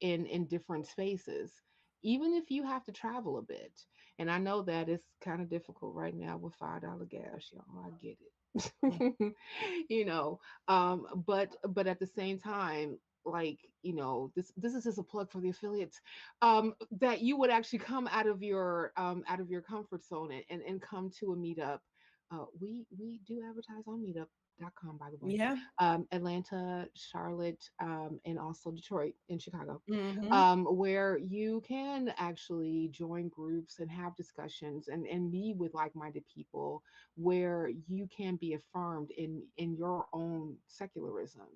in different spaces, even if you have to travel a bit. And I know that it's kind of difficult right now with $5 gas, y'all. I get it. you know, but at the same time, like, this is just a plug for the affiliates, that you would actually come out of your comfort zone and come to a meetup. We do advertise on meetup.com, by the way. Yeah. Atlanta, Charlotte, and also Detroit and Chicago, Hmm. where you can actually join groups and have discussions and be with like-minded people, where you can be affirmed in your own secularism.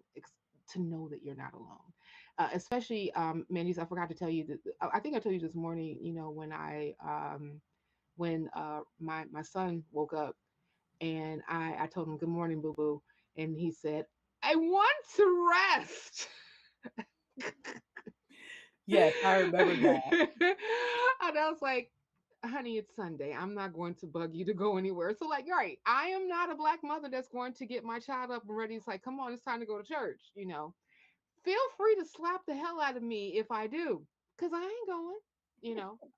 To know that you're not alone, especially Mandy's. I forgot to tell you that I think I told you this morning. When I when my son woke up, and I told him good morning, boo boo, and he said, I want to rest. Yes, I remember that. And I was like, honey, it's Sunday. I'm not going to bug you to go anywhere. So, like, right, I am not a black mother that's going to get my child up and ready. It's like, come on, it's time to go to church. Feel free to slap the hell out of me if I do, because I ain't going.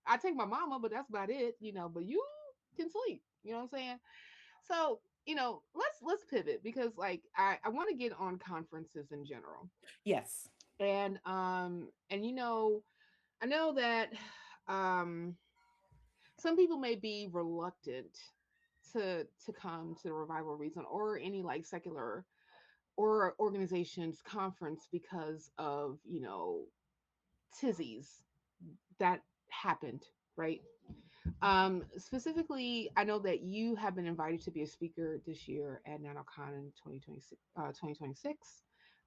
I take my mama, but that's about it. But you can sleep. You know what I'm saying? So, let's pivot, because like I want to get on conferences in general. Yes. And I know that um some people may be reluctant to come to the Revival Reason or any like secular or organizations conference because of, tizzies that happened, right? Specifically, I know that you have been invited to be a speaker this year at NanoCon in 2026.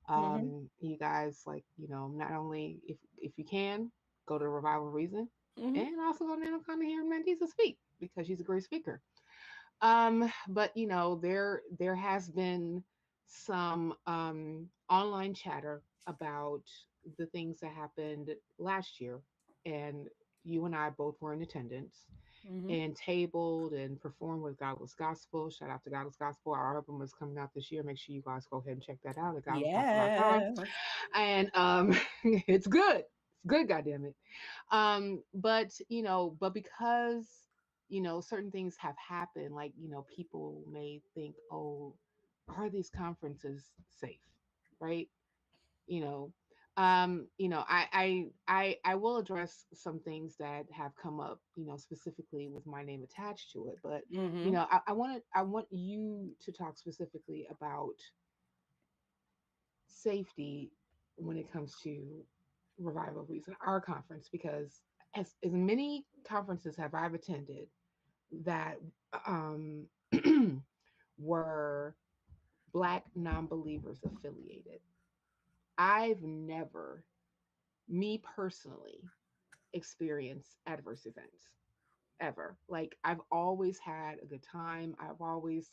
Mm-hmm. You guys, like, not only if you can go to Revival Reason, Mm-hmm. and also go to NanoCon to hear Mandisa speak, because she's a great speaker. But there has been some online chatter about the things that happened last year, and you and I both were in attendance Mm-hmm. and tabled and performed with Godless Gospel. Shout out to Godless Gospel. Our album is coming out this year. Make sure you guys go ahead and check that out at godlessgospel.com. Yes. And it's good. It's good, goddamn it. But because certain things have happened, like people may think, oh, are these conferences safe, right? you know I will address some things that have come up, specifically with my name attached to it. But Mm-hmm. I want you to talk specifically about safety when it comes to Revival Reason, our conference, because as many conferences have I've attended that um were Black non-believers affiliated, I've never, me personally, experience adverse events ever. Like, I've always had a good time. I've always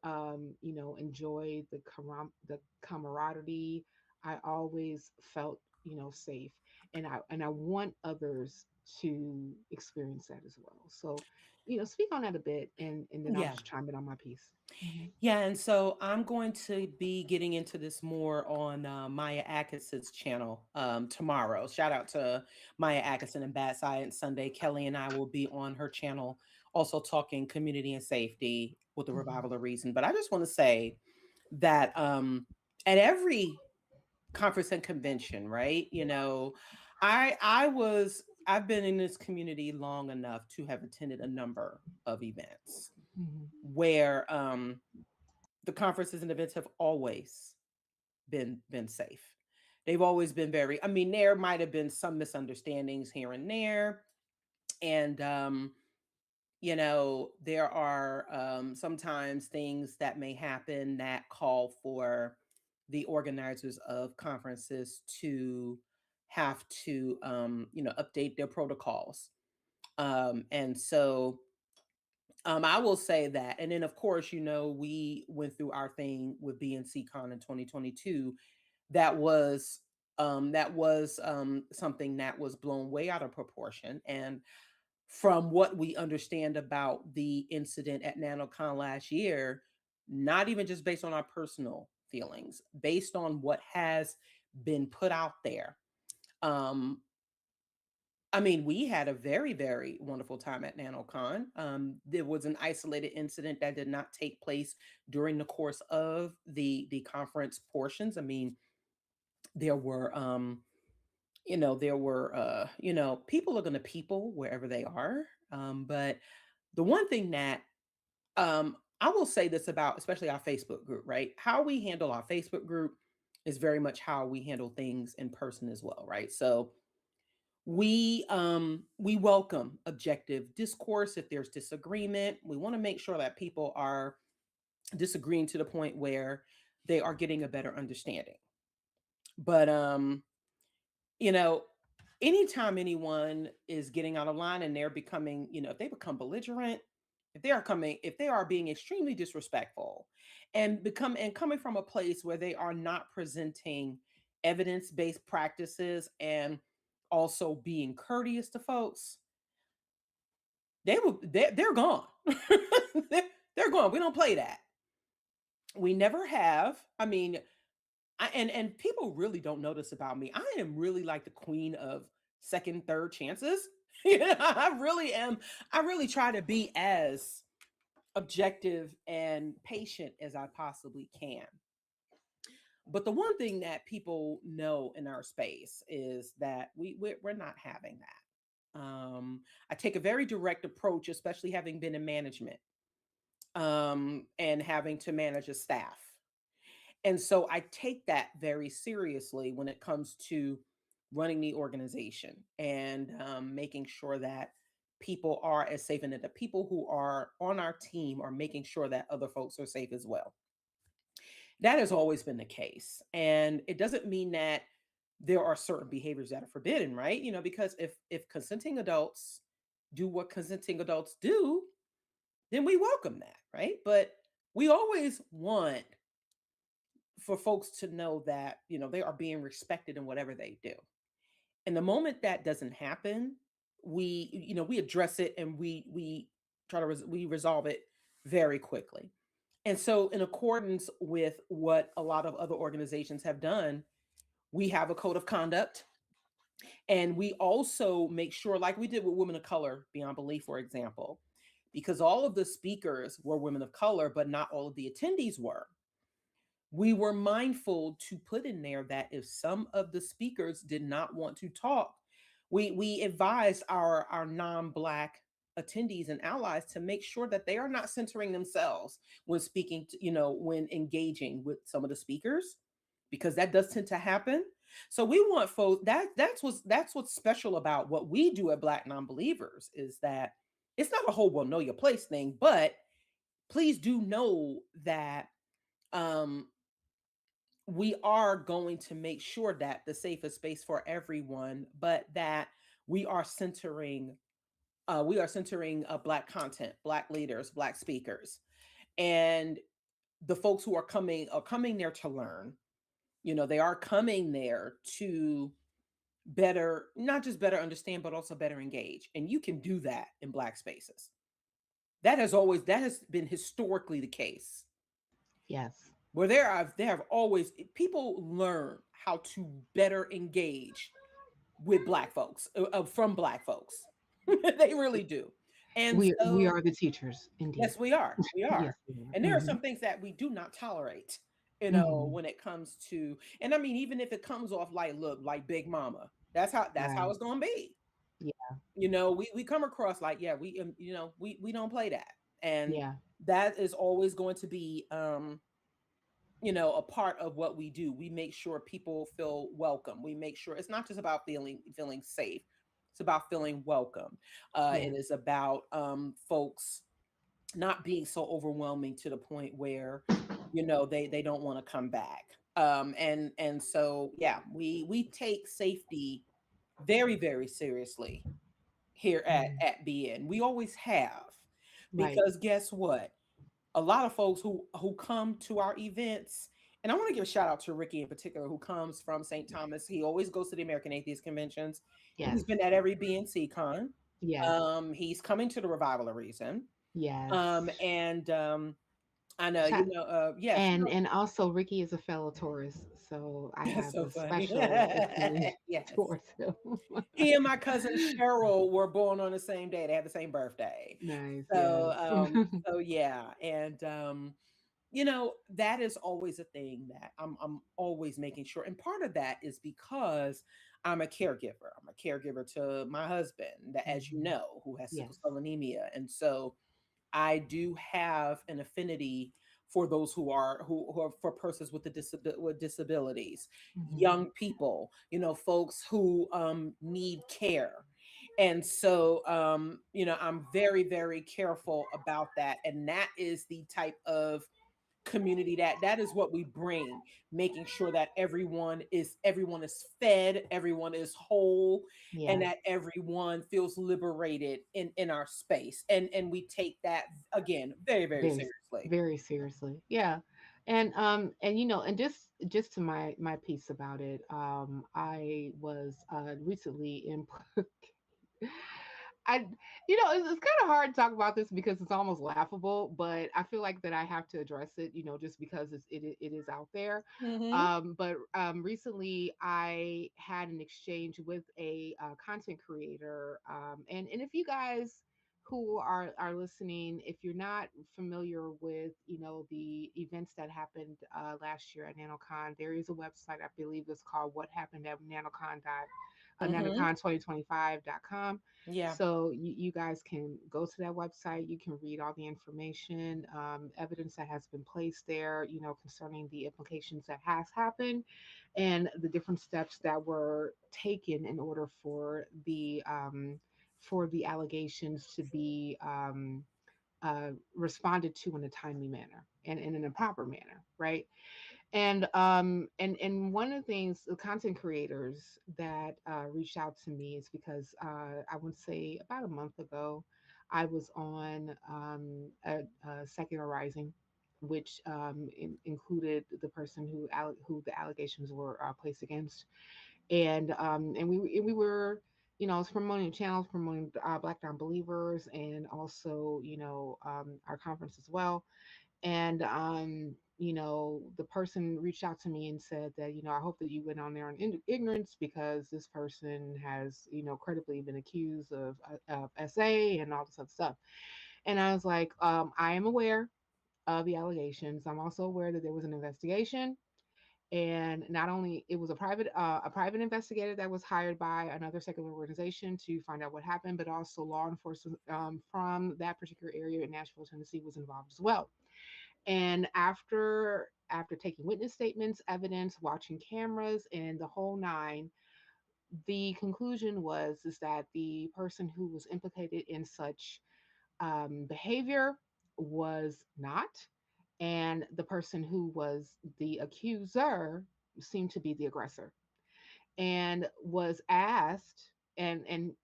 enjoyed the camaraderie. I always felt, safe, and I want others to experience that as well. So, speak on that a bit, and then I'll Yeah. just chime in on my piece. Hmm. Yeah, and so I'm going to be getting into this more on Maya Atkinson's channel tomorrow. Shout out to Maya Atkinson and Bad Science Sunday. Kelly and I will be on her channel, also talking community and safety with the Hmm. Revival of Reason. But I just want to say that at every conference and convention, right? I've been in this community long enough to have attended a number of events Hmm. where the conferences and events have always been safe. They've always been very, I mean, there might have been some misunderstandings here and there. And there are sometimes things that may happen that call for the organizers of conferences to have to update their protocols. And so I will say that. And then, of course, we went through our thing with BNCCon in 2022. That was something that was blown way out of proportion. And from what we understand about the incident at NanoCon last year, not even just based on our personal feelings, based on what has been put out there. Um, I mean, we had a very, very wonderful time at NanoCon. There was an isolated incident that did not take place during the course of the conference portions. I mean, there were people are going to people wherever they are. But the one thing that I will say this about, especially our Facebook group, right? How we handle our Facebook group is very much how we handle things in person as well, right? So we welcome objective discourse. If there's disagreement, we want to make sure that people are disagreeing to the point where they are getting a better understanding. But you know Anytime anyone is getting out of line and they're becoming, if they become belligerent, if they are being extremely disrespectful and coming from a place where they are not presenting evidence-based practices and also being courteous to folks, they're gone. they're, they're gone. We don't play that. We never have. I mean, and people really don't know this about me. I am really like the queen of second, third chances. I really am. I really try to be as objective and patient as I possibly can. But the one thing that people know in our space is that we're not having that. I take a very direct approach, especially having been in management, and having to manage a staff. And so I take that very seriously when it comes to running the organization and making sure that people are as safe, and that the people who are on our team are making sure that other folks are safe as well. That has always been the case. And it doesn't mean that there are certain behaviors that are forbidden, right? Because if consenting adults do what consenting adults do, then we welcome that, right? But we always want for folks to know that, they are being respected in whatever they do. And the moment that doesn't happen, we address it, and we try to we resolve it very quickly. And so, in accordance with what a lot of other organizations have done, we have a code of conduct. And we also make sure, like we did with Women of Color Beyond Belief, for example, because all of the speakers were women of color, but not all of the attendees were. We were mindful to put in there that if some of the speakers did not want to talk, we advised our non-black attendees and allies to make sure that they are not centering themselves when speaking to, when engaging with some of the speakers, because that does tend to happen. So we want folks that's what's special about what we do at Black Nonbelievers, is that it's not a whole well know your place thing, but please do know that um we are going to make sure that the safest space for everyone, but that we are centering black content, black leaders, black speakers, and the folks who are coming there to learn. They are coming there to better, not just better understand, but also better engage. And you can do that in black spaces. That has been historically the case, Yes. where there have always people learn how to better engage with black folks, from black folks. They really do. And We so are the teachers, indeed. yes, we are. Yes, we are. And there are some things that we do not tolerate, Hmm. when it comes to, and I mean, even if it comes off like, look, like Big Mama, that's how Right. it's gonna be. Yeah. We come across like, yeah, we don't play that. And Yeah. that is always going to be, a part of what we do. We make sure people feel welcome. We make sure it's not just about feeling safe. It's about feeling welcome. It Yeah. is about folks not being so overwhelming to the point where they don't want to come back. And so yeah, we take safety very, very seriously here at Mhm. BN. We always have, Right. because guess what? A lot of folks who come to our events, and I want to give a shout out to Ricky in particular, who comes from St. Thomas. He always goes to the American Atheist Conventions. Yes. He's been at every BNC con. Yes. He's coming to the Revival of Reason. Yes. And I know, Shout, yes, and also Ricky is a fellow Taurus, so I that's have so a funny. special opinion Yes. towards him. He and my cousin Cheryl were born on the same day. They had the same birthday. Nice. So, Yes. so yeah. And that is always a thing that I'm always making sure. And part of that is because I'm a caregiver. I'm a caregiver to my husband, that, as you Mhm. know, who has sickle Yes. cell anemia. And so I do have an affinity for those who are for persons with with disabilities, Mhm. young people, folks who need care. And so I'm very, very careful about that. And that is the type of community, that is what we bring, making sure that everyone is fed, everyone is whole, and Yeah. that everyone feels liberated in our space, and we take that again very, very Very, seriously. very seriously. Yeah. And and just to my piece about it, I was recently in I, it's kind of hard to talk about this because it's almost laughable, but I feel like that I have to address it, just because it is out there. Mm-hmm. But recently I had an exchange with a content creator, and if you guys who are listening, if you're not familiar with, the events that happened last year at NanoCon, there is a website, I believe it's called What Happened at NanoCon. Mm-hmm. nanocon2025.com. Yeah. So you guys can go to that website. You can read all the information, evidence that has been placed there, concerning the implications that has happened, and the different steps that were taken in order for the allegations to be responded to in a timely manner and in a proper manner, right? And one of the things, the content creators that reached out to me is because I would say about a month ago, I was on a secular rising, which included the person who the allegations were placed against, and we were, I was promoting channels, promoting Black Nonbelievers, and also, our conference as well. And the person reached out to me and said that, I hope that you went on there in ignorance, because this person has, credibly been accused of SA and all this other stuff. And I was like, I am aware of the allegations. I'm also aware that there was an investigation, and not only it was a private investigator that was hired by another secular organization to find out what happened, but also law enforcement from that particular area in Nashville, Tennessee, was involved as well. And after taking witness statements, evidence, watching cameras, and the whole nine, the conclusion was is that the person who was implicated in such behavior was not, and the person who was the accuser seemed to be the aggressor, and was asked, and Elliot,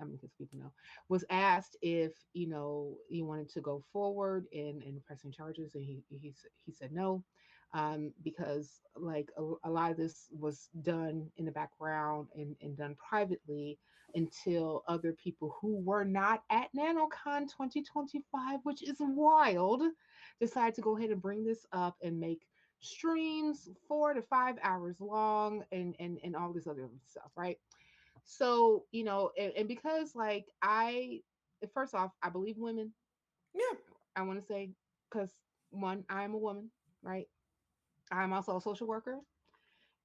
I mean, because people know, was asked if, he wanted to go forward in pressing charges, and he said no, because like a lot of this was done in the background and done privately until other people who were not at NanoCon 2025, which is wild, decided to go ahead and bring this up and make streams 4 to 5 hours long, and all this other stuff, right? So, and because, like, first off, I believe women. Yeah. I want to say, because one, I am a woman, right? I'm also a social worker,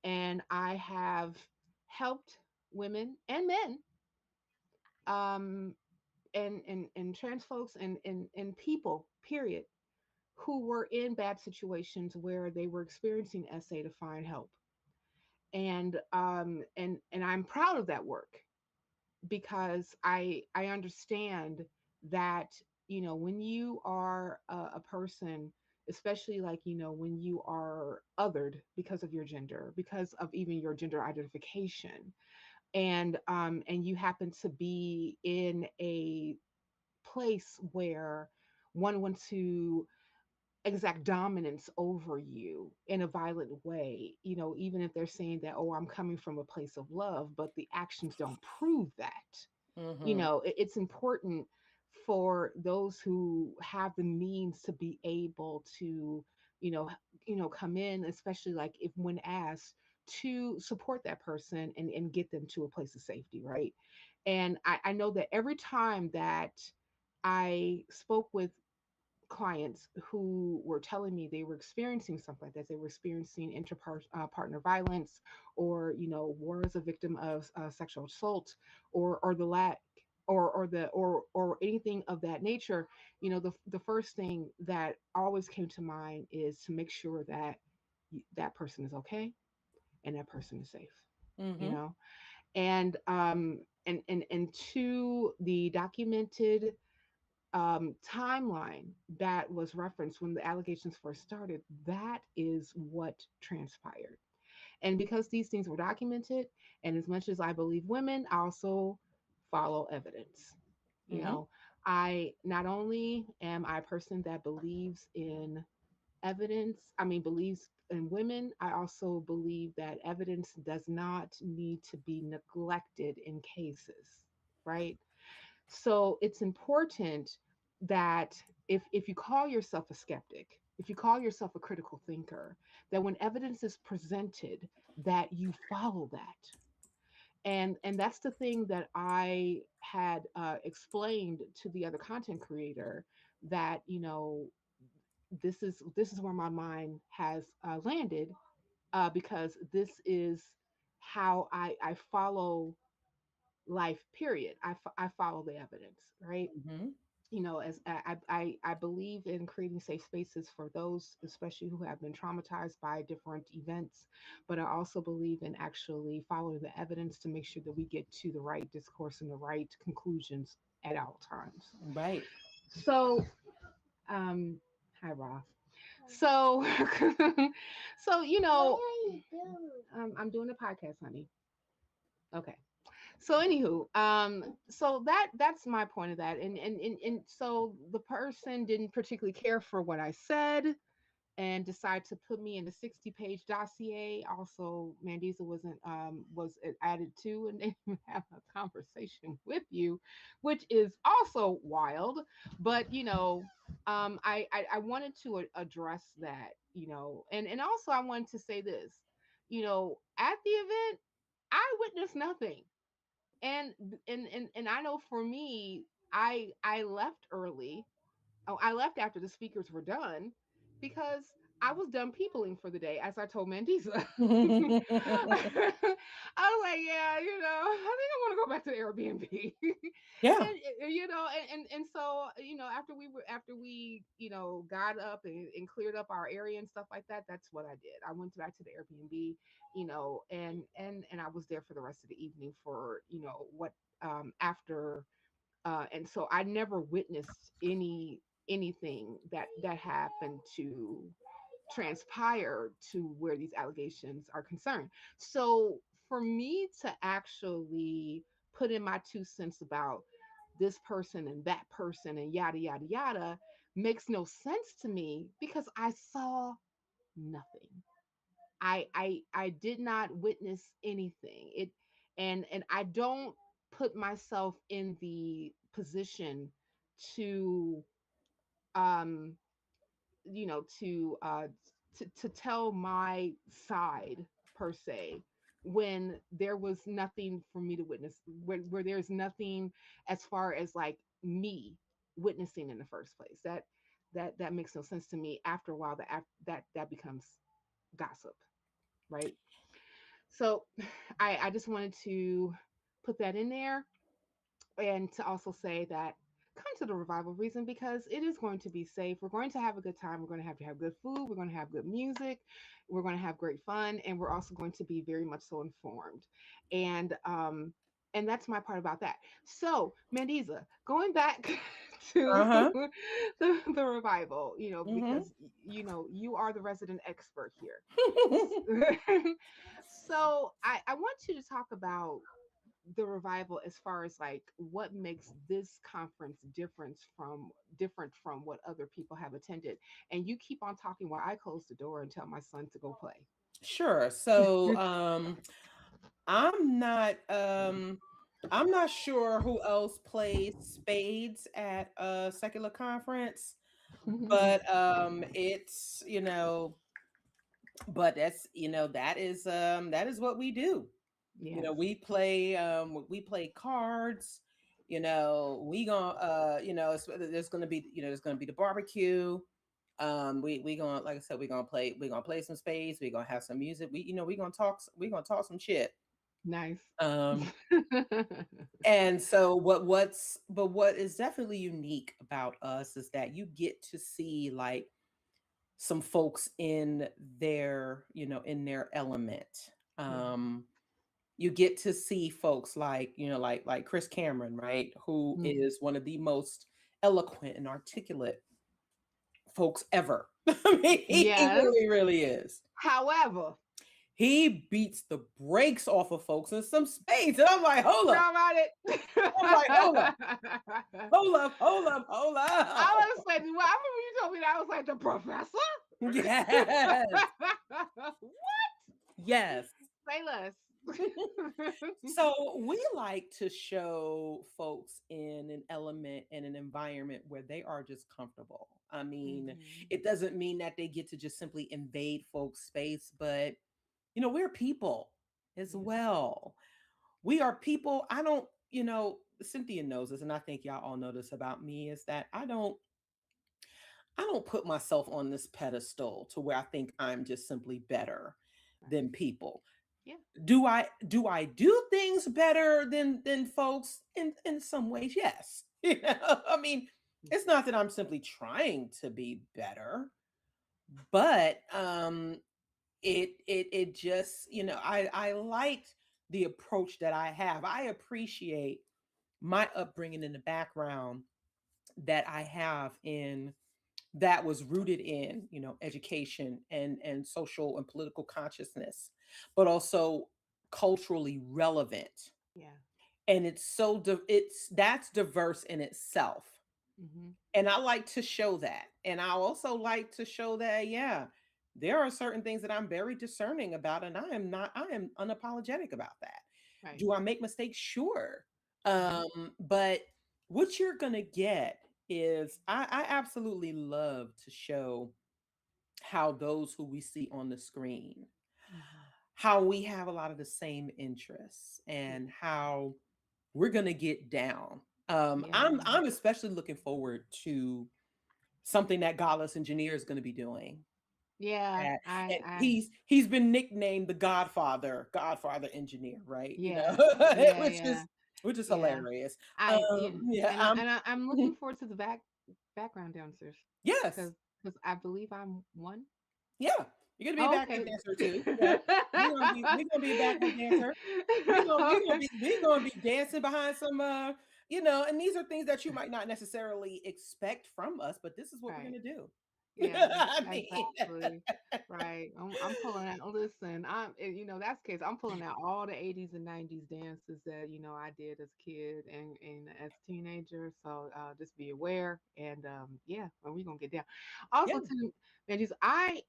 and I have helped women and men, um and trans folks, and people, period, who were in bad situations where they were experiencing SA, to find help. And I'm proud of that work, because I understand that, when you are a person, especially, like, when you are othered because of your gender, because of even your gender identification, and you happen to be in a place where one wants to exact dominance over you in a violent way, even if they're saying that, oh, I'm coming from a place of love, but the actions don't prove that. Mm-hmm. It's important for those who have the means to be able to, you know, come in, especially like if when asked, to support that person and get them to a place of safety, right? And I know that every time that I spoke with clients who were telling me they were experiencing something like this, they were experiencing partner violence, or, was a victim of sexual assault, or the lack, or anything of that nature, the first thing that always came to mind is to make sure that that person is okay and that person is safe, you Mm-hmm. know and to the documented timeline that was referenced when the allegations first started, that is what transpired. And because these things were documented, and as much as I believe women, I also follow evidence. You Mm-hmm. know, I not only am I a person that believes in evidence, I mean, believes in women, I also believe that evidence does not need to be neglected in cases, right? So it's important that if you call yourself a skeptic, if you call yourself a critical thinker, that when evidence is presented, that you follow that. And that's the thing that I had explained to the other content creator, that this is where my mind has landed, because this is how I follow life, period. I follow the evidence, right? Mm-hmm. As I believe in creating safe spaces for those, especially who have been traumatized by different events, but I also believe in actually following the evidence to make sure that we get to the right discourse and the right conclusions at all times. Right. So, hi Roth. So, so I'm doing a podcast, honey. Okay. So anywho, so that's my point of that. And so the person didn't particularly care for what I said and decided to put me in a 60-page dossier. Also, Mandisa was added to, and they even have a conversation with you, which is also wild. But I wanted to address that, and also I wanted to say this, at the event, I witnessed nothing. And I know for me, I left early. Oh, I left after the speakers were done because I was done peopling for the day, as I told Mandisa. I was like, yeah, I think I want to go back to the Airbnb. Yeah. And so, after we got up and cleared up our area and stuff like that, that's what I did. I went back to the Airbnb, and I was there for the rest of the evening for, what after and so I never witnessed anything that happened to transpire to where these allegations are concerned. So for me to actually put in my 2 cents about this person and that person and yada yada yada makes no sense to me because I saw nothing. I did not witness anything. And I don't put myself in the position to um to to tell my side per se, when there was nothing for me to witness, where there's nothing as far as like me witnessing in the first place. That makes no sense to me. After a while, that becomes gossip, right? So I just wanted to put that in there, and to also say that come to the revival reason because it is going to be safe. We're going to have a good time. We're going to have good food. We're going to have good music. We're going to have great fun, and we're also going to be very much so informed. And that's my part about that. So, Mandisa, going back to Uh-huh. the revival, Mm-hmm. because you are the resident expert here. So I want you to talk about the revival as far as like what makes this conference different from what other people have attended. And you keep on talking while I close the door and tell my son to go play. Sure. So I'm not I'm not sure who else plays spades at a secular conference, but it's, but that's, that is what we do. Yes. We play cards. We gonna there's gonna be, there's gonna be the barbecue. We gonna, like I said, we're gonna play some spades. We're gonna have some music. We're gonna talk some shit. Nice. Um, and so what is definitely unique about us is that you get to see like some folks in their, in their element. Yeah. You get to see folks like, like Chris Cameron, right? Who Mm. is one of the most eloquent and articulate folks ever. I mean, he Yes. really, really is. However, He beats the brakes off of folks in some spades. And I'm like, hold up. how about it? I'm like, hold up. Hold up, hold up, hold up. I was like, well, I remember you told me that. I was like, the professor? Yes. What? Yes. Say less. So we like to show folks in an element and an environment where they are just comfortable. I mean, Mhm. it doesn't mean that they get to just simply invade folks' space, but we're people as Yeah. well. We are people. I don't, Cynthia knows this, and I think y'all all know this about me, is that I don't put myself on this pedestal to where I think I'm just simply better Right. than people. Yeah. Do I do things better than folks in some ways? Yes. I mean, it's not that I'm simply trying to be better, but it just, I liked the approach that I have. I appreciate my upbringing in the background that I have in that was rooted in education and social and political consciousness, but also culturally relevant. Yeah. And it's that's diverse in itself, Mm-hmm. and I like to show that. And I also like to show that, yeah, there are certain things that I'm very discerning about, and I am unapologetic about that. Right. Do I make mistakes? Sure. Mm-hmm. But what you're gonna get is I absolutely love to show how those who we see on the screen, Mm-hmm. how we have a lot of the same interests, Yeah. and how we're gonna get down. Yeah. I'm especially looking forward to something that Godless Engineer is going to be doing. Yeah. And I, he's been nicknamed the Godfather Engineer, right? yeah. Yeah. Which Yeah. is which is Yeah. hilarious. Yeah. Yeah, I'm looking forward to the background dancers yes, because I believe I'm one. yeah. You're gonna be a Oh, backup okay. dancer too. Yeah, we're gonna be a backup dancer. We're gonna be dancing behind some and these are things that you might not necessarily expect from us, but this is what we're Right. gonna do. Yeah, I mean, exactly. Right. I'm pulling out, listen, that's the case. I'm pulling out all the 80s and 90s dances that, I did as a kid and as a teenager. So just be aware. And yeah, and we're gonna get down. yeah, Also too, Mandy's, I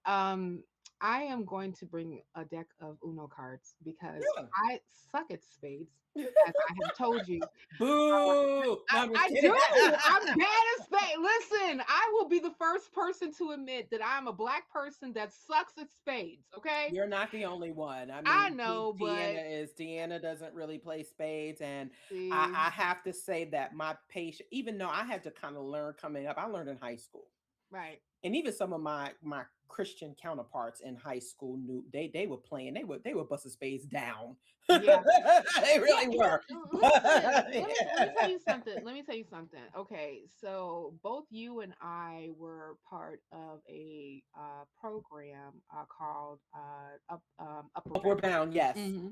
am going to bring a deck of Uno cards because yeah. I suck at spades, as I have told you. Boo! No, I'm just I kidding. do. I'm bad at spades. Listen, I will be the first person to admit that I'm a black person that sucks at spades. Okay, You're not the only one. I I mean, know, but Deanna doesn't really play spades, and see, I have to say that my patient, even though I had to kind of learn coming up, I learned in high school, right? and even some of my Christian counterparts in high school knew they were playing, they were busting spades down. Yeah, They yeah. really were. Listen, let me tell Yeah. you something. Let me tell you something. Okay, so both you and I were part of a program called Upper Upward Bound. bound, yes. Hmm.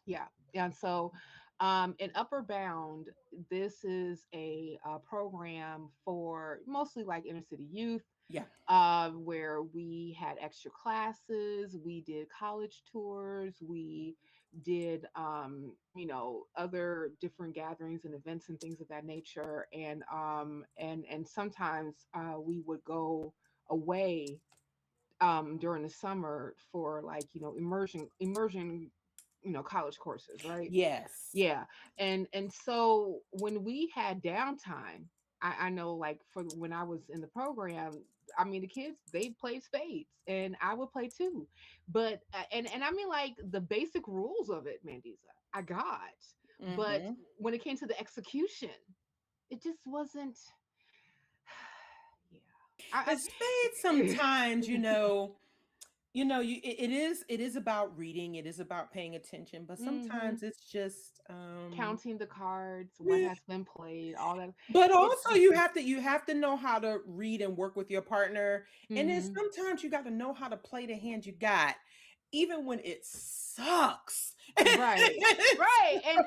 Yeah. And so in Upper Bound, this is a program for mostly like inner city youth, Yeah. where we had extra classes, we did college tours, we did, other different gatherings and events and things of that nature. And sometimes we would go away during the summer for like immersion college courses, right? Yes. Yeah. And so when we had downtime, I know like for when I was in the program, I mean the kids they played spades and I would play too. But and I mean like the basic rules of it, Mandisa, I got. But Hmm. when it came to the execution, it just wasn't. Yeah. And spades sometimes, it is about reading, it is about paying attention, but Hmm. sometimes it's just Counting the cards, what has been played, all that. but It also you have to know how to read and work with your partner. And then Mhm. sometimes you got to know how to play the hand you got. even when it sucks. Right. Right. And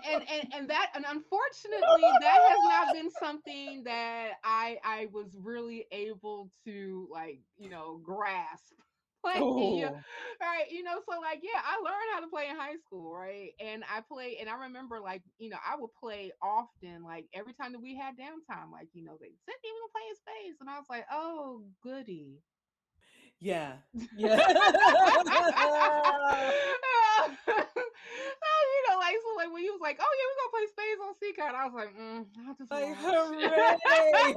unfortunately that has not been something that I was really able to, like, grasp. Like, Oh, right, so, like, yeah, I learned how to play in high school, right? And I remember, like, I would play often, like every time that we had downtime, like, they said they were playing space, and I was like, oh goody. yeah, yeah. Like, so, like, when he was like, "Oh yeah, we're gonna play spades on C card," I was like, "I'll just Like, watch." hooray!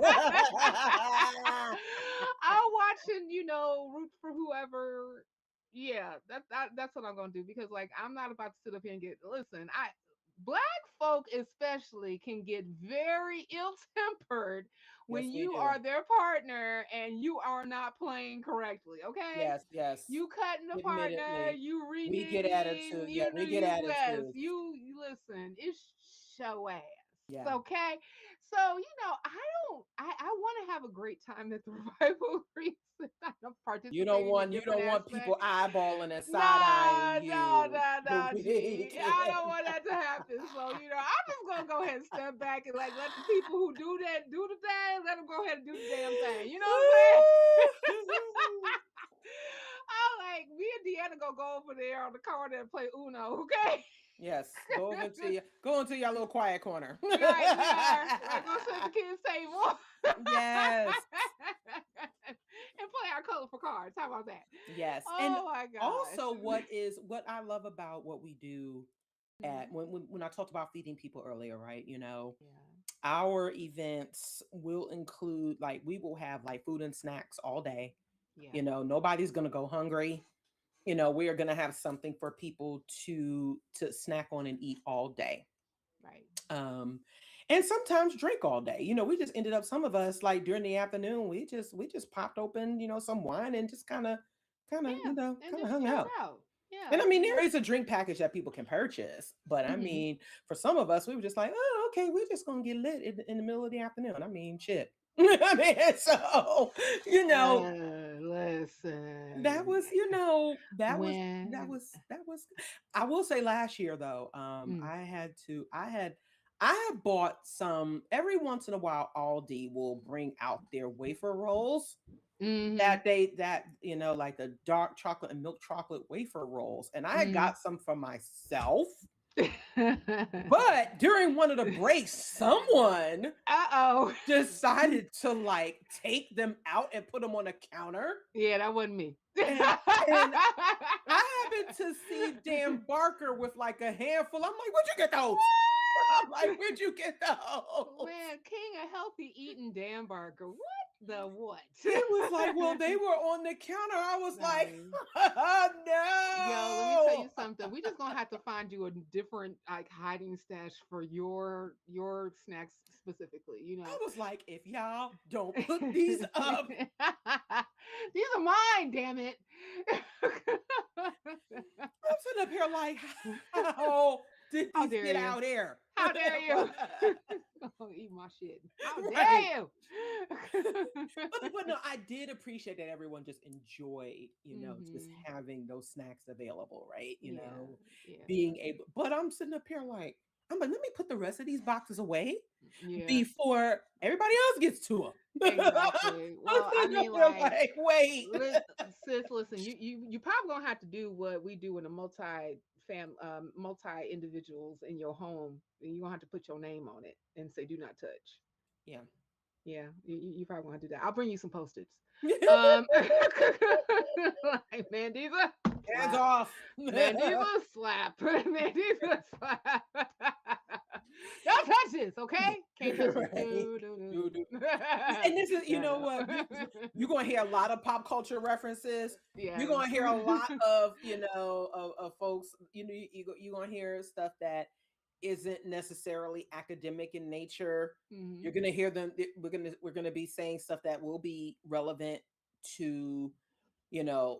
I'll watch and, root for whoever. Yeah, that's what I'm gonna do, because, like, I'm not about to sit up here and get. Listen, black folk especially can get very ill-tempered when Yes, we you do. are their partner and you are not playing correctly, okay? Yes, yes. You cutting the partner, Admittedly, you we get reneging, attitude. Yeah, we get you yes, attitude. you listen, it's show ass. Yeah. Okay. So, I want to have a great time at the rivalry. I don't participate in the You different don't want people aspects. eyeballing and side eyeing No, no, you no, the no, G. I weekend. don't want that to happen. So, I'm just gonna go ahead and step back and, like, let the people who do that do the thing. Let them go ahead and do the damn thing. You know what I'm saying? I like me and Deanna go over there on the corner and play Uno, okay? Yes, go into your little quiet corner. Right, we are. Like, go sit at the kids' table. Yes. And play our colorful cards. How about that? Yes. And Oh my gosh. also what I love about what we do at Mhm. when I talked about feeding people earlier, right? Yeah. Our events will include, like, we will have like food and snacks all day. Yeah. Nobody's gonna go hungry. We are gonna have something for people to snack on and eat all day. Right. um and sometimes drink all day. We just ended up, some of us, like during the afternoon, we just popped open, some wine, and just Yeah. And kind of just hung chilled out. out. And Yeah. I mean, there is a drink package that people can purchase, but I Hmm. mean, for some of us, we were just like, oh, okay, we're just gonna get lit in the middle of the afternoon. I mean, shit. I mean, so you know that Listen. was you know that was that When. was that was I will say, last year though, Mm, I had bought some. Every once in a while, Aldi will bring out their wafer rolls, mm-hmm. that like the dark chocolate and milk chocolate wafer rolls, and I had Mm. got some for myself. But during one of the breaks, someone Uh-oh. decided to, like, take them out and put them on a counter. Yeah, that wasn't me. And I happened to see Dan Barker with like a handful. I'm like, where'd you get those? I'm like, where'd you get those? Man, king of healthy eating, Dan Barker. What the what? He was like, well, they were on the counter. I was like, Nice. Yo, let me tell you no. something. We just gonna have to find you a different, like, hiding stash for your snacks specifically. I was like, if y'all don't put these up, These are mine, damn it. I'm sitting up here like, how did How these dare get you? out here? How dare you? Oh, eat my shit. How dare Right. you? But no, I did appreciate that everyone just enjoyed, just Hmm. having those snacks available, right? Yeah, yeah, Being able, but I'm sitting up here like, I'm like, let me put the rest of these boxes away yeah, before everybody else gets to them. exactly. I'm Well, I sitting up mean, here like, like, wait. sis, listen, you probably gonna have to do what we do in a multi individuals in your home, and you're gonna have to put your name on it and say "do not touch." Yeah. Yeah, you probably want to do that. I'll bring you some post-its. Hands Um, like Mandisa slap, off. Mandisa slap, Mandisa slap. Don't touch this, okay? Can't touch this. Right. Do, do, do, Dude, do. and this is, you know No, what, no. you're gonna hear a lot of pop culture references. You're Yes. gonna hear a lot of, of folks. You're gonna hear stuff that isn't necessarily academic in nature. Hmm. You're gonna hear them. We're gonna be saying stuff that will be relevant to,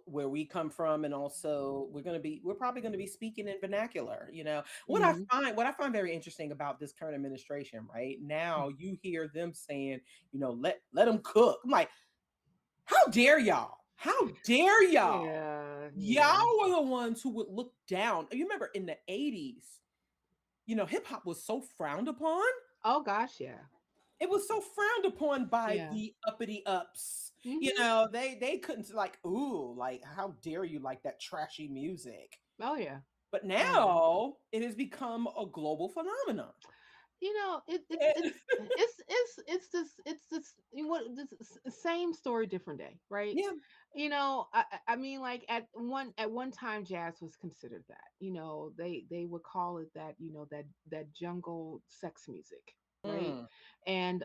where we come from, and also we're probably going to be speaking in vernacular. Hmm. What I find very interesting about this current administration right now, you hear them saying, let them cook. I'm like, how dare y'all, How dare y'all? Yeah, yeah. Y'all were the ones who would look down. You remember in the 80s, hip hop was so frowned upon. Oh gosh, yeah. It was so frowned upon by Yeah. the uppity ups. Mhm. They couldn't like, ooh, like how dare you like that trashy music. Oh yeah. But Oh yeah. now it has become a global phenomenon. It's this what this same story, different day, right? Yeah. I mean, like at one time, jazz was considered that. They would call it that. That jungle sex music, right? Mm. And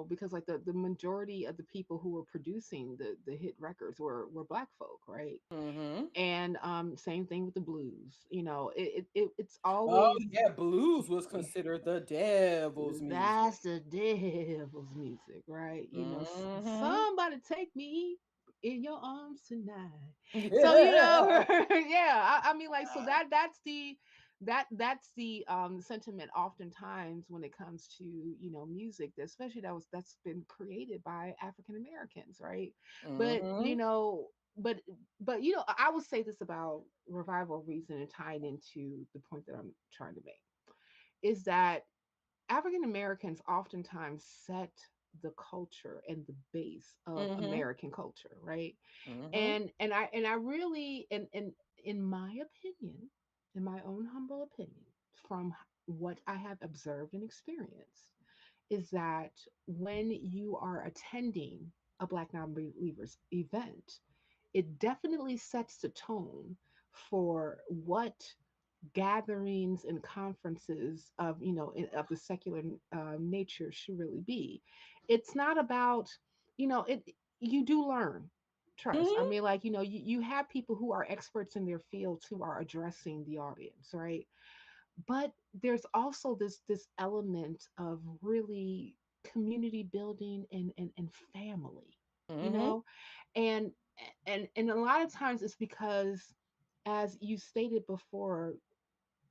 because like the majority of the people who were producing the hit records were black folk, right? Hmm. And same thing with the blues. It's Oh always yeah, blues was considered the devil's music. that's the devil's music, right? Hmm. Somebody take me in your arms tonight. So Yeah. yeah. I mean, like, so that's the sentiment oftentimes when it comes to music, especially that's been created by African Americans, right? But Hmm. I would say this about revival reason and tying into the point that I'm trying to make is that African Americans oftentimes set the culture and the base of Hmm. American culture, right? Hmm. And I really, in my opinion, in my own humble opinion, from what I have observed and experienced, is that when you are attending a Black Nonbelievers event, it definitely sets the tone for what gatherings and conferences of of the secular nature should really be. It's not about it. You do learn, trust. I Hmm. mean, like, you have people who are experts in their fields who are addressing the audience, right? But there's also this element of really community building and family, you Hmm. know and and a lot of times it's because, as you stated before,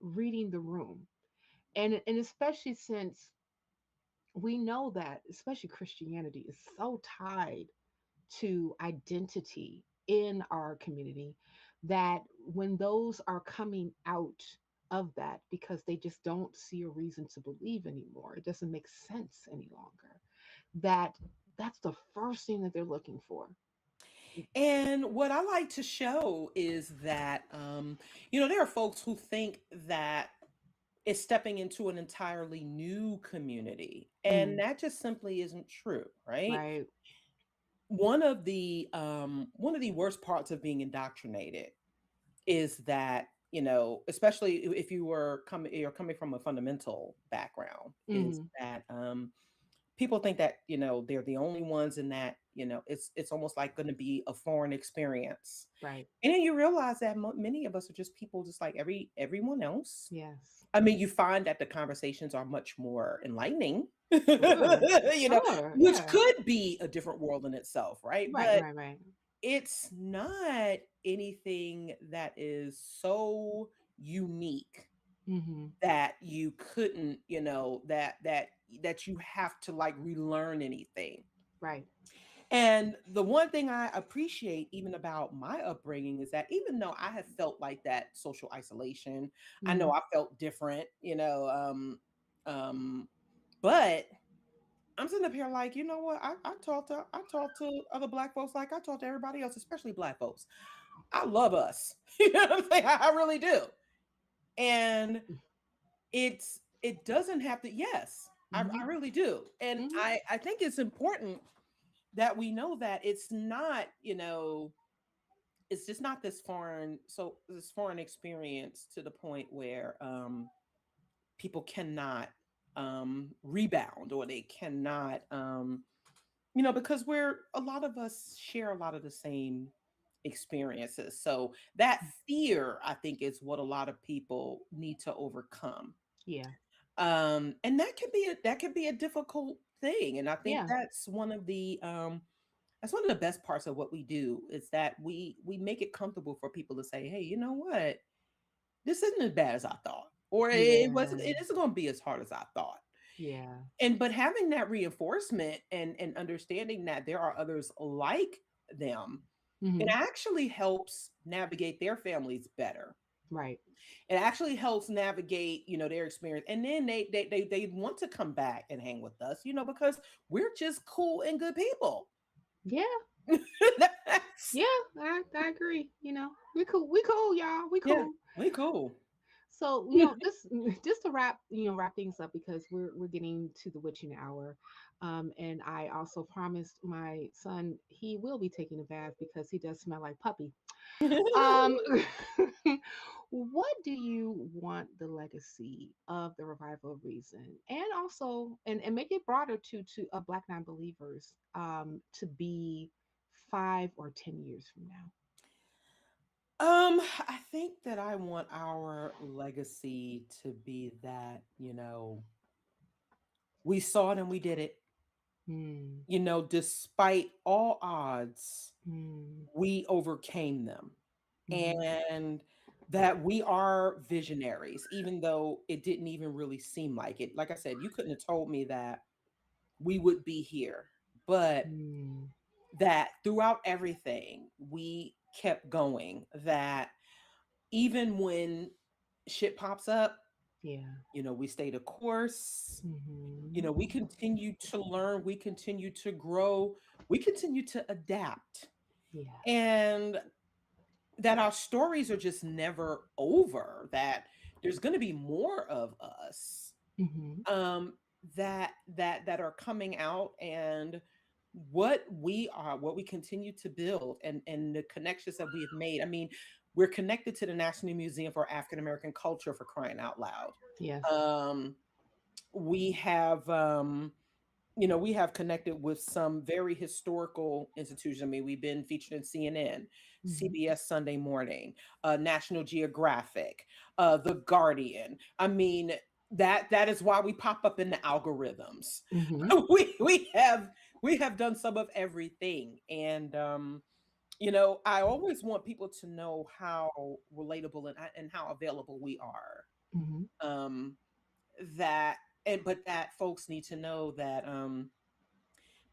reading the room. And especially since we know that especially Christianity is so tied to identity in our community, that when those are coming out of that because they just don't see a reason to believe anymore, it doesn't make sense any longer, that that's the first thing that they're looking for. And what I like to show is that, there are folks who think that it's stepping into an entirely new community, and Mm, that just simply isn't true, right? right. One of the worst parts of being indoctrinated is that, especially if you're coming from a fundamental background, is Mm, that people think that they're the only ones, in that it's almost like going to be a foreign experience, right. and then you realize that many of us are just people just like everyone else. Yes. I mean, you find that the conversations are much more enlightening, Sure. Sure. which Yeah. could be a different world in itself, right? Right. But Right. Right. it's not anything that is so unique Mm-hmm. that you couldn't, that you have to like relearn anything. Right. And the one thing I appreciate even about my upbringing is that even though I have felt like that social isolation, I Mm-hmm. know I felt different, um, but I'm sitting up here like, you know what? I talk to other black folks like I talk to everybody else, especially black folks. I love us. You know what I'm saying? I really do. And it doesn't have to, yes, I Mm-hmm. really do. And Mm-hmm. I think it's important that we know that it's not, it's just not this foreign experience to the point where people cannot rebound, or they cannot because we're a lot of us share a lot of the same experiences. So that fear, I think, is what a lot of people need to overcome. Yeah. And that can be a difficult thing. And I think Yeah. that's one of the best parts of what we do, is that we make it comfortable for people to say, hey, you know what? This isn't as bad as I thought. Or Yeah. it isn't gonna be as hard as I thought. Yeah. And but having that reinforcement and understanding that there are others like them, it Hmm. actually helps navigate their families better. Right. It actually helps navigate, their experience. And then they want to come back and hang with us, because we're just cool and good people. Yeah. That's, Yeah. I agree. We cool. We cool, y'all. We yeah, cool. we cool. So, this just to wrap things up because we're getting to the witching hour. And I also promised my son he will be taking a bath because he does smell like puppy. Um, what do you want the legacy of the revival of reason, and also, and make it broader to Black non-believers, to be 5 or 10 years from now? I think that I want our legacy to be that, we saw it and we did it. Hmm. Despite all odds, Hmm. we overcame them. Hmm. And that we are visionaries, even though it didn't even really seem like it. Like I said, you couldn't have told me that we would be here, but Hmm. that throughout everything, we kept going. That even when shit pops up, Yeah. we stayed a course. Hmm. We continue to learn, we continue to grow, we continue to adapt. Yeah. And that our stories are just never over, that there's going to be more of us, Hmm. um that are coming out, and what we are, what we continue to build, and the connections that we have made. I mean, we're connected to the National Museum for African American Culture, for crying out loud. Yes. um we have we have connected with some very historical institutions. I mean, we've been featured in CNN, Hmm. CBS Sunday Morning, National Geographic, The Guardian. I mean, that is why we pop up in the algorithms. Hmm. We have done some of everything, and I always want people to know how relatable and how available we are. Hmm. Um, that but that folks need to know that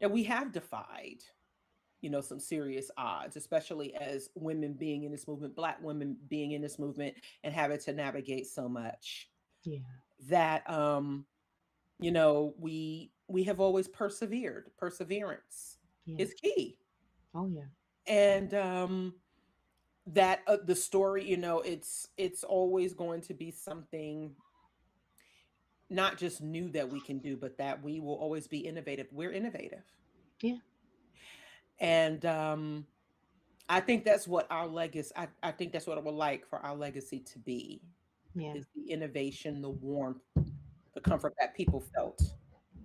we have defied, some serious odds, especially as women being in this movement, Black women being in this movement, and having to navigate so much. Yeah. That we have always persevered. Perseverance Yeah. is key. Oh yeah. And that the story, it's always going to be something not just new that we can do, but that we will always be innovative. We're innovative. Yeah. And I think that's what our legacy, I think that's what I would like for our legacy to be, Yeah. is the innovation, the warmth, the comfort that people felt,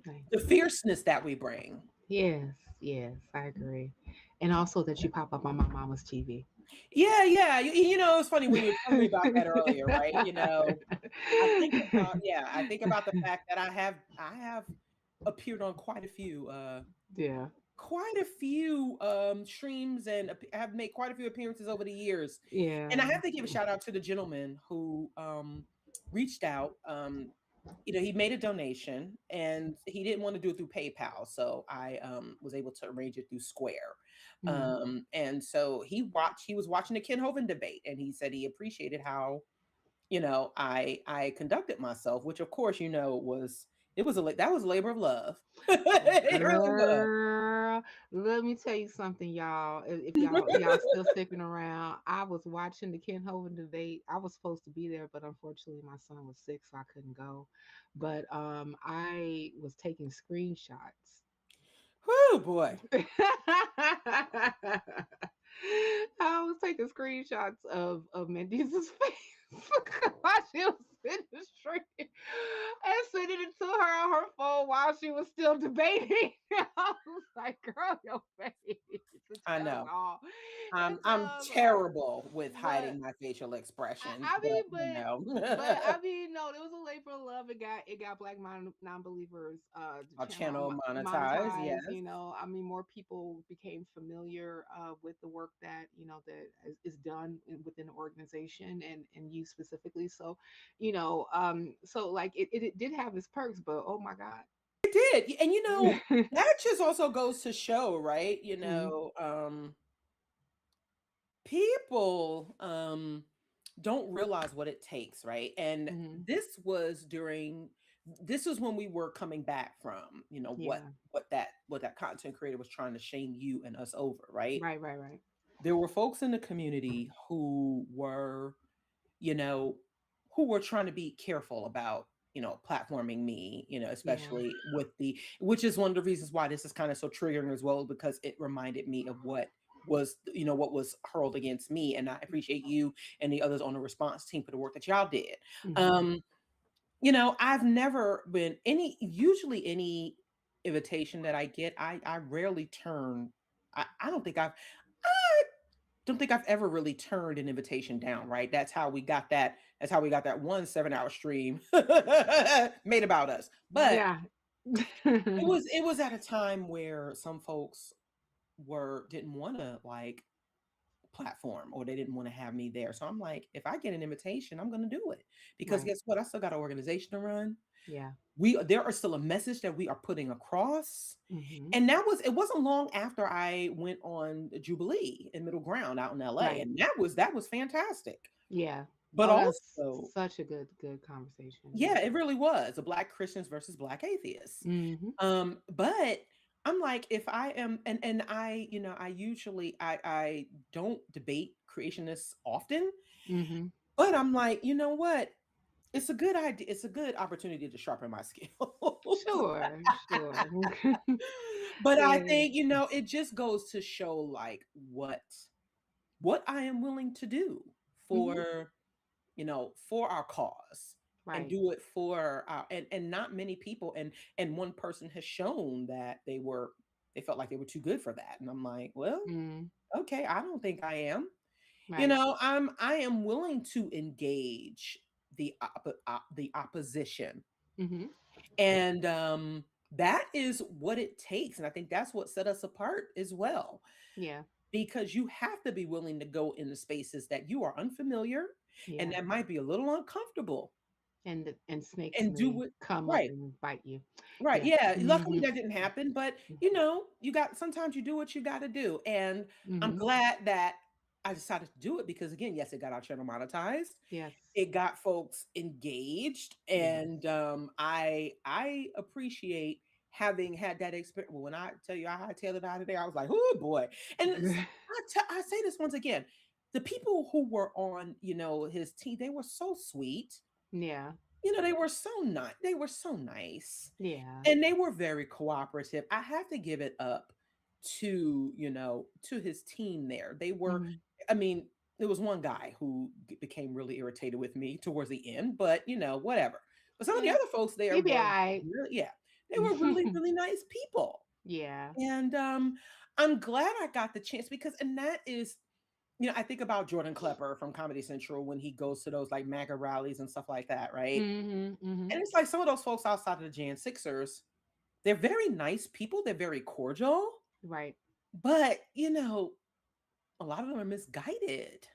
the Nice. fierceness that we bring. Yes, yes, I agree. And also that you pop up on my mama's TV. Yeah, yeah. It's funny when you were telling me about that earlier, right? I think about the fact that I have appeared on Yeah. quite a few streams, and have made quite a few appearances over the years. And I Yeah. have to give a shout out to the gentleman who reached out. He made a donation, and he didn't want to do it through PayPal, so I was able to arrange it through Square. Mm. And so he was watching the Ken Hovind debate, and he said he appreciated how I conducted myself, which of course, that was a labor of love. It really was. Girl, let me tell you something, y'all. If y'all still sticking around, I was watching the Ken Hovind debate. I was supposed to be there, but unfortunately my son was sick, so I couldn't go. But I was taking screenshots. Whoo boy. I was taking screenshots of Mandisa's face while she was in the street and sending it to her on her phone while she was still debating. I was like, girl, your face. It I tells know. all. It I'm tells all. terrible with But hiding my facial expressions, I but mean, but I mean, no, there was a labor of love. It got Black non-believers I'll the channel channel monetize, monetized. yes. I mean, more people became familiar with the work that that is done within the organization and you specifically. So, so like it did have its perks, but oh my god. It did. And that just also goes to show, right? Mhm, People don't realize what it takes, right? And mhm. this was when we were coming back from, Yeah. what that content creator was trying to shame you and us over, right? Right, right, right. There were folks in the community you know, who were trying to be careful about, platforming me, Yeah. especially which is one of the reasons why this is kind of so triggering as well, because it reminded me of what was hurled against me. And I appreciate you and the others on the response team for the work that y'all did. Mhm. Um, I've never been usually any invitation that I get, I rarely turn. I don't think I've ever really turned an invitation down, right? That's how we got that one 7-hour stream made about us. But Yeah. it was at a time where some folks didn't want to like platform, or they didn't want to have me there. So I'm like, if I get an invitation, I'm going to do it, because Right. guess what? I still got an organization to run. Yeah. There are still a message that we are putting across. Mhm. And it wasn't long after I went on Jubilee in Middle Ground out in LA. Right. And that was fantastic. Yeah. But Oh, that's also, such a good conversation. Yeah. yeah, it really was a Black Christians versus Black atheists. Mhm. But I'm like, if I am, and I usually I don't debate creationists often, Mhm. but I'm like, you know what? It's a good idea. It's a good opportunity to sharpen my skills. Sure, sure. But I Yeah. think, it just goes to show like what I am willing to do Mhm. for our cause, and Right. do it for and not many people, and one person has shown that they felt like they were too good for that. And I'm like, well, Mhm. okay, I don't think I am. Right. I am willing to engage the opposition. Mhm. And that is what it takes. And I think that's what set us apart as well, Yeah. because you have to be willing to go into spaces that you are unfamiliar and Yeah. that might be a little uncomfortable, And snakes and do may what come up right. and bite you. Right. Yeah. Yeah. Luckily Mhm. that didn't happen, but sometimes you do what you got to do. And I'm Mhm. glad that I decided to do it, because again, yes, it got our channel monetized. Yes. It got folks engaged, and Yes. I appreciate having had that experience. Well, when I tell you I hightailed it out of there, I was like, oh boy. And I say this once again, the people who were on, his team, they were so sweet. Yeah. They were so nice. They were so nice, Yeah. and they were very cooperative. I have to give it up to his team there. They were, Mhm. I mean, there was one guy who became really irritated with me towards the end, but whatever. But some of the Yeah. other folks there You'll be were alright. really, yeah, they were really, really nice people. Yeah. And I'm glad I got the chance, because, and that is, I think about Jordan Klepper from Comedy Central when he goes to those like MAGA rallies and stuff like that, right? Mhm. And Mhm. it's like some of those folks outside of the Jan Sixers, they're very nice people. They're very cordial, Right. but a lot of them are misguided.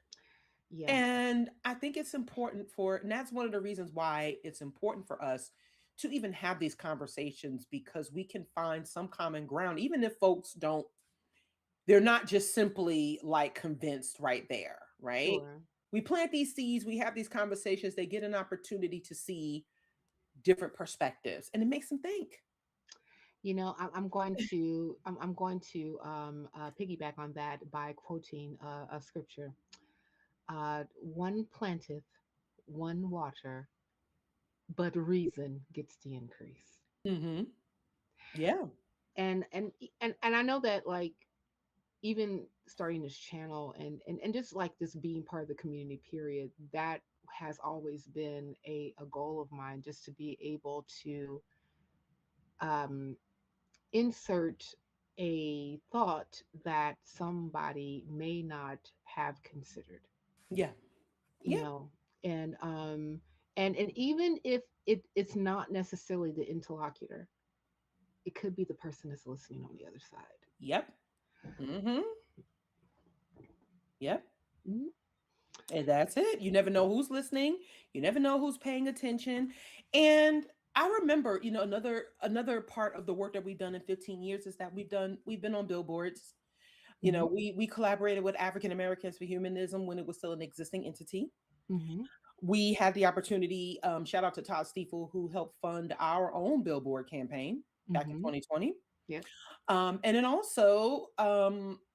Yeah. And I think it's important and that's one of the reasons why it's important for us to even have these conversations, because we can find some common ground, even if folks they're not just simply like convinced right there, right? Sure. We plant these seeds, we have these conversations, they get an opportunity to see different perspectives, and it makes them think. I'm going to piggyback on that by quoting a scripture. One planteth, one water, but reason gets the increase. Hmm. Yeah. And I know that, like, even starting this channel and just like this being part of the community period, that has always been a goal of mine, just to be able to um, insert a thought that somebody may not have considered, Yeah. you Yeah. know and even if it's not necessarily the interlocutor, it could be the person that's listening on the other side. Yep. Hmm. Yep. Mhm. And that's it. You never know who's listening. You never know who's paying attention. And I remember, another part of the work that we've done in 15 years is that we've been on billboards. Hmm. We collaborated with African Americans for Humanism when it was still an existing entity. Hmm. We had the opportunity, shout out to Todd Stiefel, who helped fund our own billboard campaign back in Hmm. 2020. Yep. And then also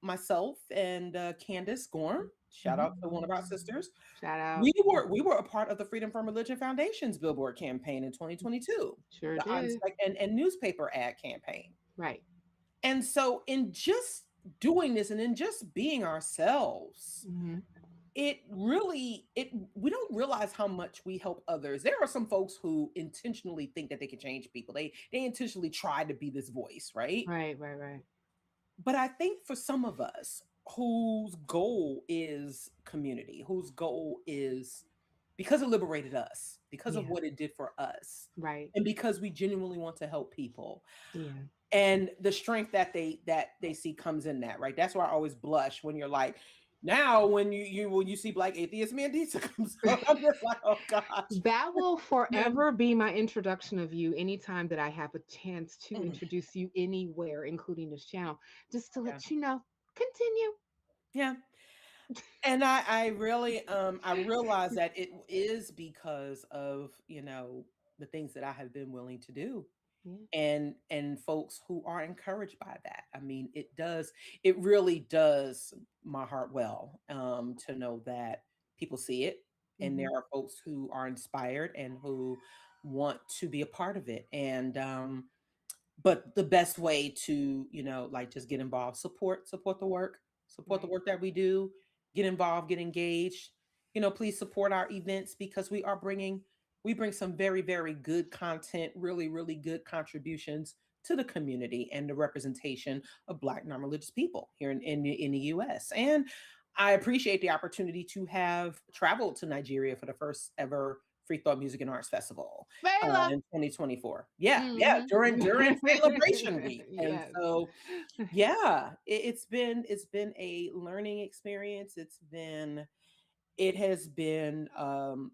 myself and Candace Gorm, shout Hmm. out to one of our sisters. Shout out. We were a part of the Freedom from Religion Foundation's billboard campaign in 2022, Sure the on did. and newspaper ad campaign. Right. And so in just doing this and in just being ourselves, Hmm. it really it we don't realize how much we help others. There are some folks who intentionally think that they can change people. They intentionally try to be this voice, right? Right. Right. Right. But I think for some of us whose goal is community, whose goal is because it liberated us, because of Yeah. what it did for us, Right. and because we genuinely want to help people, Yeah. and the strength that they see comes in that, right? That's why I always blush when you're like, now when you see Black atheist Mandisa comes up, I'm just like, oh gosh. That will Man. forever be my introduction of you anytime that I have a chance to Mm, introduce you anywhere, including this channel, just to yeah. let you know. Continue. Yeah. And I really I realize that it is because of, the things that I have been willing to do, Yeah. and folks who are encouraged by that. I mean, it really does my heart well, to know that people see it, and there Hmm. are folks who are inspired and who want to be a part of it. And but the best way to, like, just get involved, support the Right. work that we do, get involved, get engaged. Please support our events, because we bring some very, very good content, really, really good contributions to the community and the representation of Black non-religious people here in the US. And I appreciate the opportunity to have traveled to Nigeria for the first ever Free Thought Music and Arts Festival Fela. in 2024. Yeah, yeah, Hmm. during celebration week. And Yes. so, yeah, it's been a learning experience. It has been we're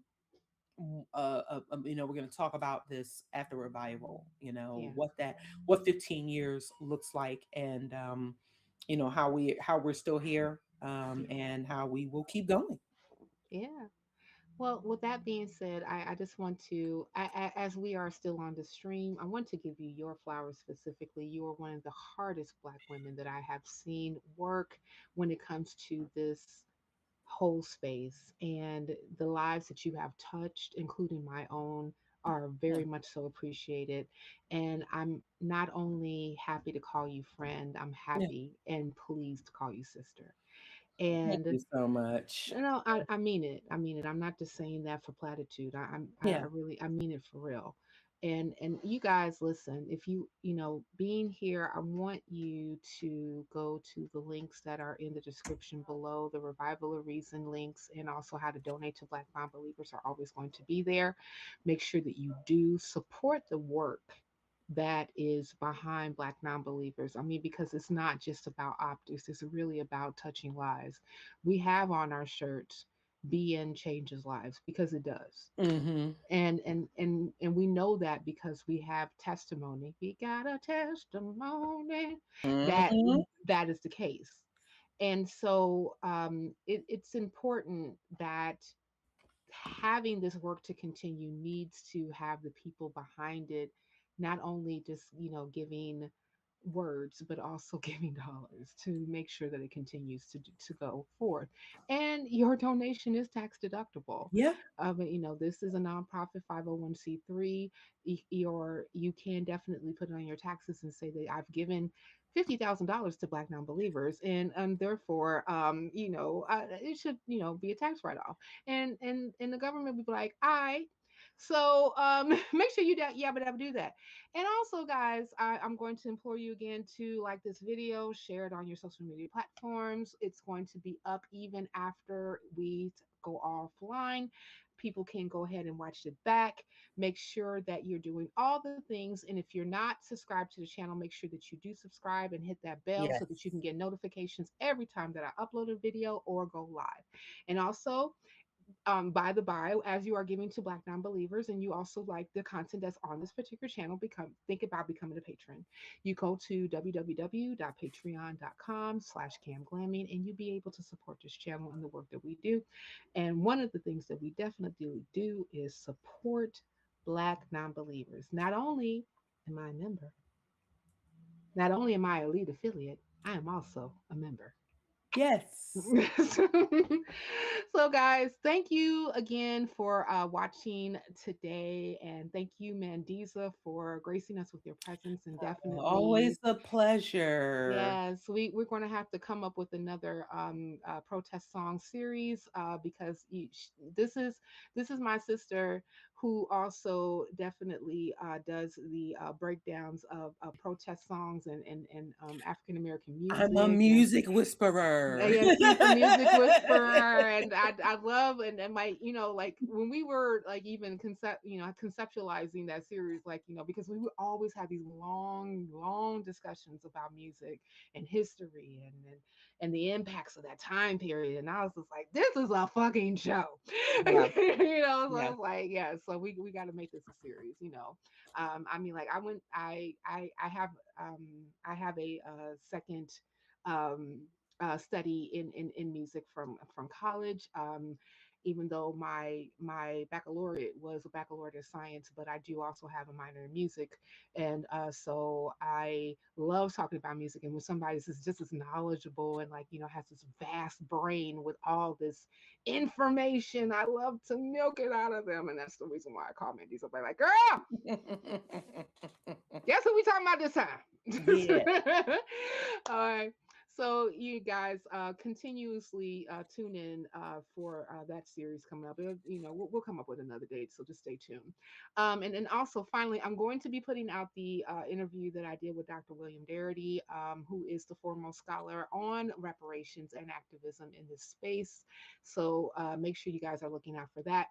going to talk about this after revival, Yeah. what 15 years looks like, and how we're still here, Yeah. and how we will keep going. Yeah. Well, with that being said, I just want to, as we are still on the stream, I want to give you your flowers specifically. You are one of the hardest Black women that I have seen work when it comes to this whole space. And the lives that you have touched, including my own, are Yeah. very much so appreciated. And I'm not only happy to call you friend, I'm Yeah. happy and pleased to call you sister. Thank And you so much. no, I mean it. I mean it. I'm not just saying that for platitude. I Yeah. really I mean it for real. And you guys listen, if being here, I want you to go to the links that are in the description below. The Revival of Reason links and also how to donate to Black non-believers are always going to be there. Make sure that you do support the work that is behind Black non-believers. I mean, because it's not just about optics, it's really about touching lives. We have on our shirts, "BN changes lives," because it does. Hmm. And we know that because we have testimony. We got a testimony that Hmm. that is the case. And so it's important that having this work to continue needs to have the people behind it, not only just giving words but also giving dollars to make sure that it continues to go forth. And your donation is tax deductible. Yeah. But this is a nonprofit 501c3. Or you can definitely put it on your taxes and say that I've given $50,000 to Black non-believers, and therefore, it should be a tax write-off. And the government would be like, all right. So make sure you yabba dabba do that. And also, guys, I'm going to implore you again to like this video, share it on your social media platforms. It's going to be up even after we go offline. People can go ahead and watch it back. Make sure that you're doing all the things. And if you're not subscribed to the channel, make sure that you do subscribe and hit that bell so that you Yes. can get notifications every time that I upload a video or go live. And also, by the by, as you are giving to Black Nonbelievers and you also like the content that's on this particular channel, think about becoming a patron. You go to www.patreon.com/camglamming and you'll be able to support this channel and the work that we do. And one of the things that we definitely do is support Black Nonbelievers. Am I a member, not only am I a lead affiliate, I am also a member. Yes. So, guys, thank you again for watching today. And thank you, Mandisa, for gracing us with your presence. And definitely, Always a pleasure. yes, we're going to have to come up with another protest song series because this is my sister who also definitely does the breakdowns of protest songs and African American I'm a music. And music whisperer. yeah, she's the music whisperer, and I love and my like when we were like even conceptualizing that series, like because we would always have these long discussions about music and history and the impacts of that time period, and I was just like, this is a fucking show, Yeah, So I yeah. was like, yeah, so we got to make this a series. I mean, like I have a second um study in music from college. Even though my baccalaureate was a baccalaureate in science, but I do also have a minor in music, and so I love talking about music. And when somebody's just as knowledgeable and like has this vast brain with all this information, I love to milk it out of them, and that's the reason why I call Mandy. So I'm like, girl, guess who we talking about this Yeah. time? All right. So you guys continuously tune in for that series coming up. We'll come up with another date, so just stay tuned. And then also, finally, I'm going to be putting out the interview that I did with Dr. William Darity, who is the foremost scholar on reparations and activism in this space. So make sure you guys are looking out for that.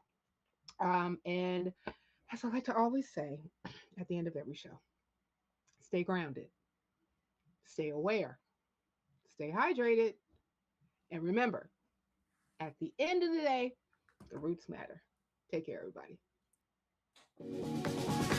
And as I like to always say at the end of every show, stay grounded, stay aware, stay hydrated, and remember, at the end of the day, the roots matter. Take care, everybody.